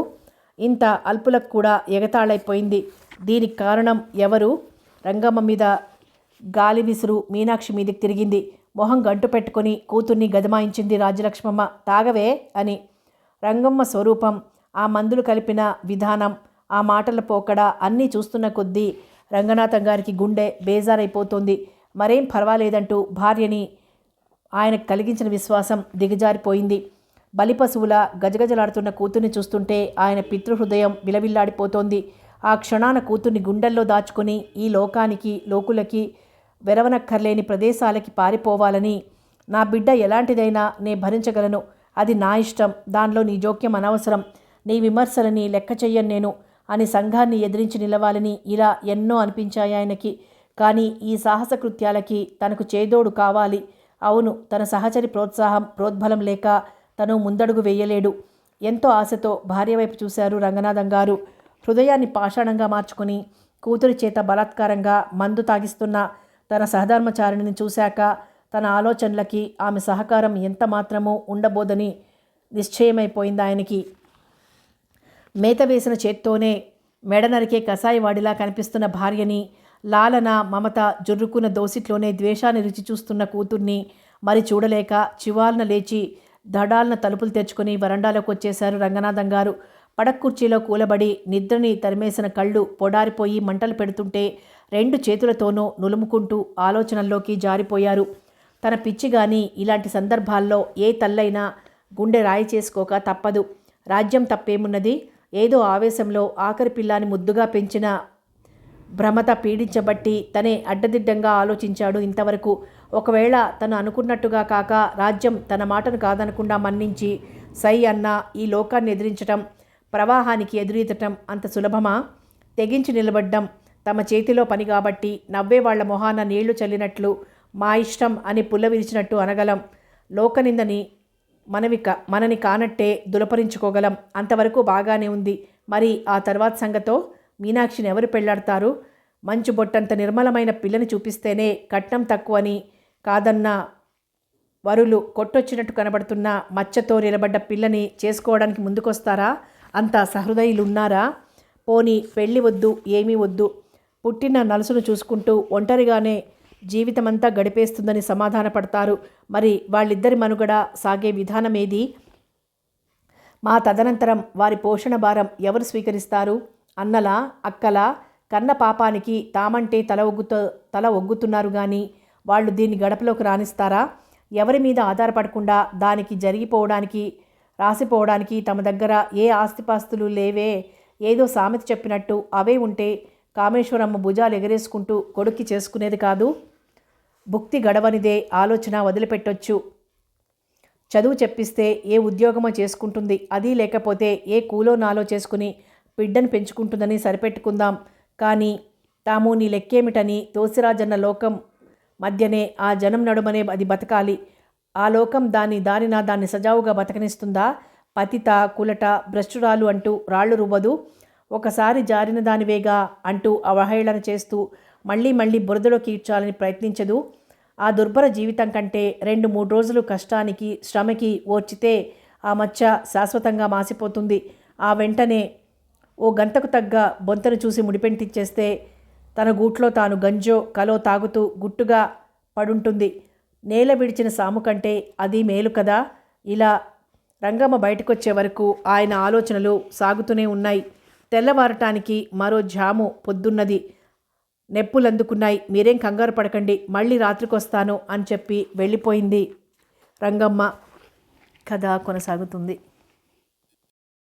ఇంత అల్పులకు కూడా ఎగతాళైపోయింది. దీనికి కారణం ఎవరు? రంగమ్మ మీద గాలి విసురు మీనాక్షి మీదకి తిరిగింది. మొహం గంటు పెట్టుకుని కూతుర్ని గదమాయించింది రాజ్యలక్ష్మమ్మ. తాగవే అని. రంగమ్మ స్వరూపం, ఆ మందులు కలిపిన విధానం, ఆ మాటల పోకడ అన్నీ చూస్తున్న కొద్దీ రంగనాథం గారికి గుండె బేజారైపోతుంది. మరేం పర్వాలేదంటూ భార్యని ఆయనకు కలిగించిన విశ్వాసం దిగజారిపోయింది. బలిపశువుల గజగజలాడుతున్న కూతుర్ని చూస్తుంటే ఆయన పితృహృదయం విలవిల్లాడిపోతోంది. ఆ క్షణాన కూతుర్ని గుండెల్లో దాచుకొని ఈ లోకానికి లోకులకి వెరవనక్కర్లేని ప్రదేశాలకి పారిపోవాలని. నా బిడ్డ ఎలాంటిదైనా నే భరించగలను, అది నా ఇష్టం, దానిలో నీ జోక్యం అనవసరం, నీ విమర్శలని లెక్క చెయ్యను నేను అని సంఘాన్ని ఎదిరించి నిలవాలని ఇలా ఎన్నో అనిపించాయి ఆయనకి. కానీ ఈ సాహస కృత్యాలకి తనకు చేదోడు కావాలి. అవును, తన సహచరి ప్రోత్సాహం ప్రోద్బలం లేక తను ముందడుగు వేయలేడు. ఎంతో ఆశతో భార్య వైపు చూశారు రంగనాథం గారు. హృదయాన్ని పాషాణంగా మార్చుకుని కూతురి చేత బలాత్కారంగా మందు తాగిస్తున్న తన సహధర్మచారిణిని చూశాక తన ఆలోచనలకి ఆమె సహకారం ఎంత మాత్రమూ ఉండబోదని నిశ్చయమైపోయింది ఆయనకి. మేత వేసిన చేత్తోనే మెడ నరికే కసాయివాడిలా కనిపిస్తున్న భార్యని, లాలన మమత జుర్రుకున్న దోసిట్లోనే ద్వేషాన్ని రుచి చూస్తున్న కూతుర్ని మరి చూడలేక చివాలన లేచి దడాలన తలుపులు తెచ్చుకొని వరండాలోకి వచ్చేశారు రంగనాథం గారు. పడక్కుర్చీలో కూలబడి నిద్రని తరిమేసిన కళ్ళు పొడారిపోయి మంటలు పెడుతుంటే 2 చేతులతోనూ నులుముకుంటూ ఆలోచనల్లోకి జారిపోయారు. తన పిచ్చి గాని ఇలాంటి సందర్భాల్లో ఏ తల్లైనా గుండె రాయి చేసుకోక తప్పదు. రాజ్యం తప్పేమున్నది? ఏదో ఆవేశంలో ఆఖరి పిల్లాని ముద్దుగా పెంచిన భ్రమత పీడించబట్టి తనే అడ్డదిడ్డంగా ఆలోచించాడు ఇంతవరకు. ఒకవేళ తను అనుకున్నట్టుగా కాక రాజ్యం తన మాటను కాదనకుండా మన్నించి సై అన్న ఈ లోకాన్ని ఎదిరించటం, ప్రవాహానికి ఎదురీతటం అంత సులభమా? తెగించి నిలబడ్డం తమ చేతిలో పని కాబట్టి నవ్వేవాళ్ల మొహాన నీళ్లు చల్లినట్లు మా ఇష్టం అని పుల్ల విరిచినట్టు అనగలం. లోకనిందని మనని కానట్టే దులపరించుకోగలం. అంతవరకు బాగానే ఉంది. మరి ఆ తర్వాత సంగతో? మీనాక్షిని ఎవరు పెళ్లాడతారు? మంచు బొట్టంత నిర్మలమైన పిల్లని చూపిస్తేనే కట్నం తక్కువని కాదన్న వరులు కొట్టొచ్చినట్టు కనబడుతున్న మచ్చతో నిలబడ్డ పిల్లని చేసుకోవడానికి ముందుకొస్తారా? అంత సహృదయులున్నారా? పోనీ పెళ్ళి వద్దు, ఏమీ వద్దు, పుట్టిన నలుసును చూసుకుంటూ ఒంటరిగానే జీవితమంతా గడిపేస్తుందని సమాధానపడతారు. మరి వాళ్ళిద్దరి మనుగడ సాగే విధానమేది? మా తదనంతరం వారి పోషణ భారం ఎవరు స్వీకరిస్తారు? అన్నలా, అక్కలా? కన్న పాపానికి తామంటే తల ఒగ్గుతున్నారు కానీ వాళ్ళు దీన్ని గడపలోకి రానిస్తారా? ఎవరి మీద ఆధారపడకుండా దానికి జరిగిపోవడానికి రాసిపోవడానికి తమ దగ్గర ఏ ఆస్తిపాస్తులు లేవే. ఏదో సామెత చెప్పినట్టు అవే ఉంటే కామేశ్వరమ్మ భుజాలు ఎగరేసుకుంటూ కొడుక్కి చేసుకునేది కాదు. భుక్తి గడవనిదే ఆలోచన వదిలిపెట్టొచ్చు. చదువు చెప్పిస్తే ఏ ఉద్యోగమో చేసుకుంటుంది. అది లేకపోతే ఏ కూలో నాలో చేసుకుని బిడ్డను పెంచుకుంటుందని సరిపెట్టుకుందాం. కానీ తాము నీ లెక్కేమిటని తోసిరాజన్న లోకం మధ్యనే ఆ జనం నడుమనే అది బతకాలి. ఆ లోకం దాన్ని సజావుగా బతకనిస్తుందా? పతిత కులట భ్రష్టురాలు అంటూ రాళ్ళు రువ్వదు. ఒకసారి జారిన దానివేగా అంటూ అవహేళన చేస్తూ మళ్ళీ బురదలో కీడ్చాలని ప్రయత్నించదు. ఆ దుర్భర జీవితం కంటే 2-3 రోజులు కష్టానికి శ్రమకి ఓర్చితే ఆ మచ్చ శాశ్వతంగా మాసిపోతుంది. ఆ వెంటనే ఓ గంతకు తగ్గ బొంతను చూసి ముడిపెంటిచ్చేస్తే తన గూట్లో తాను గంజో కలో తాగుతూ గుట్టుగా పడుంటుంది. నేల విడిచిన సాము కంటే అది మేలు కదా. ఇలా రంగమ్మ బయటకొచ్చే వరకు ఆయన ఆలోచనలు సాగుతూనే ఉన్నాయి. తెల్లవారటానికి మరో జాము పొద్దున్నది. నెప్పులందుకున్నాయి. మీరేం కంగారు పడకండి, మళ్ళీ రాత్రికొస్తాను అని చెప్పి వెళ్ళిపోయింది రంగమ్మ. కథ కొనసాగుతుంది.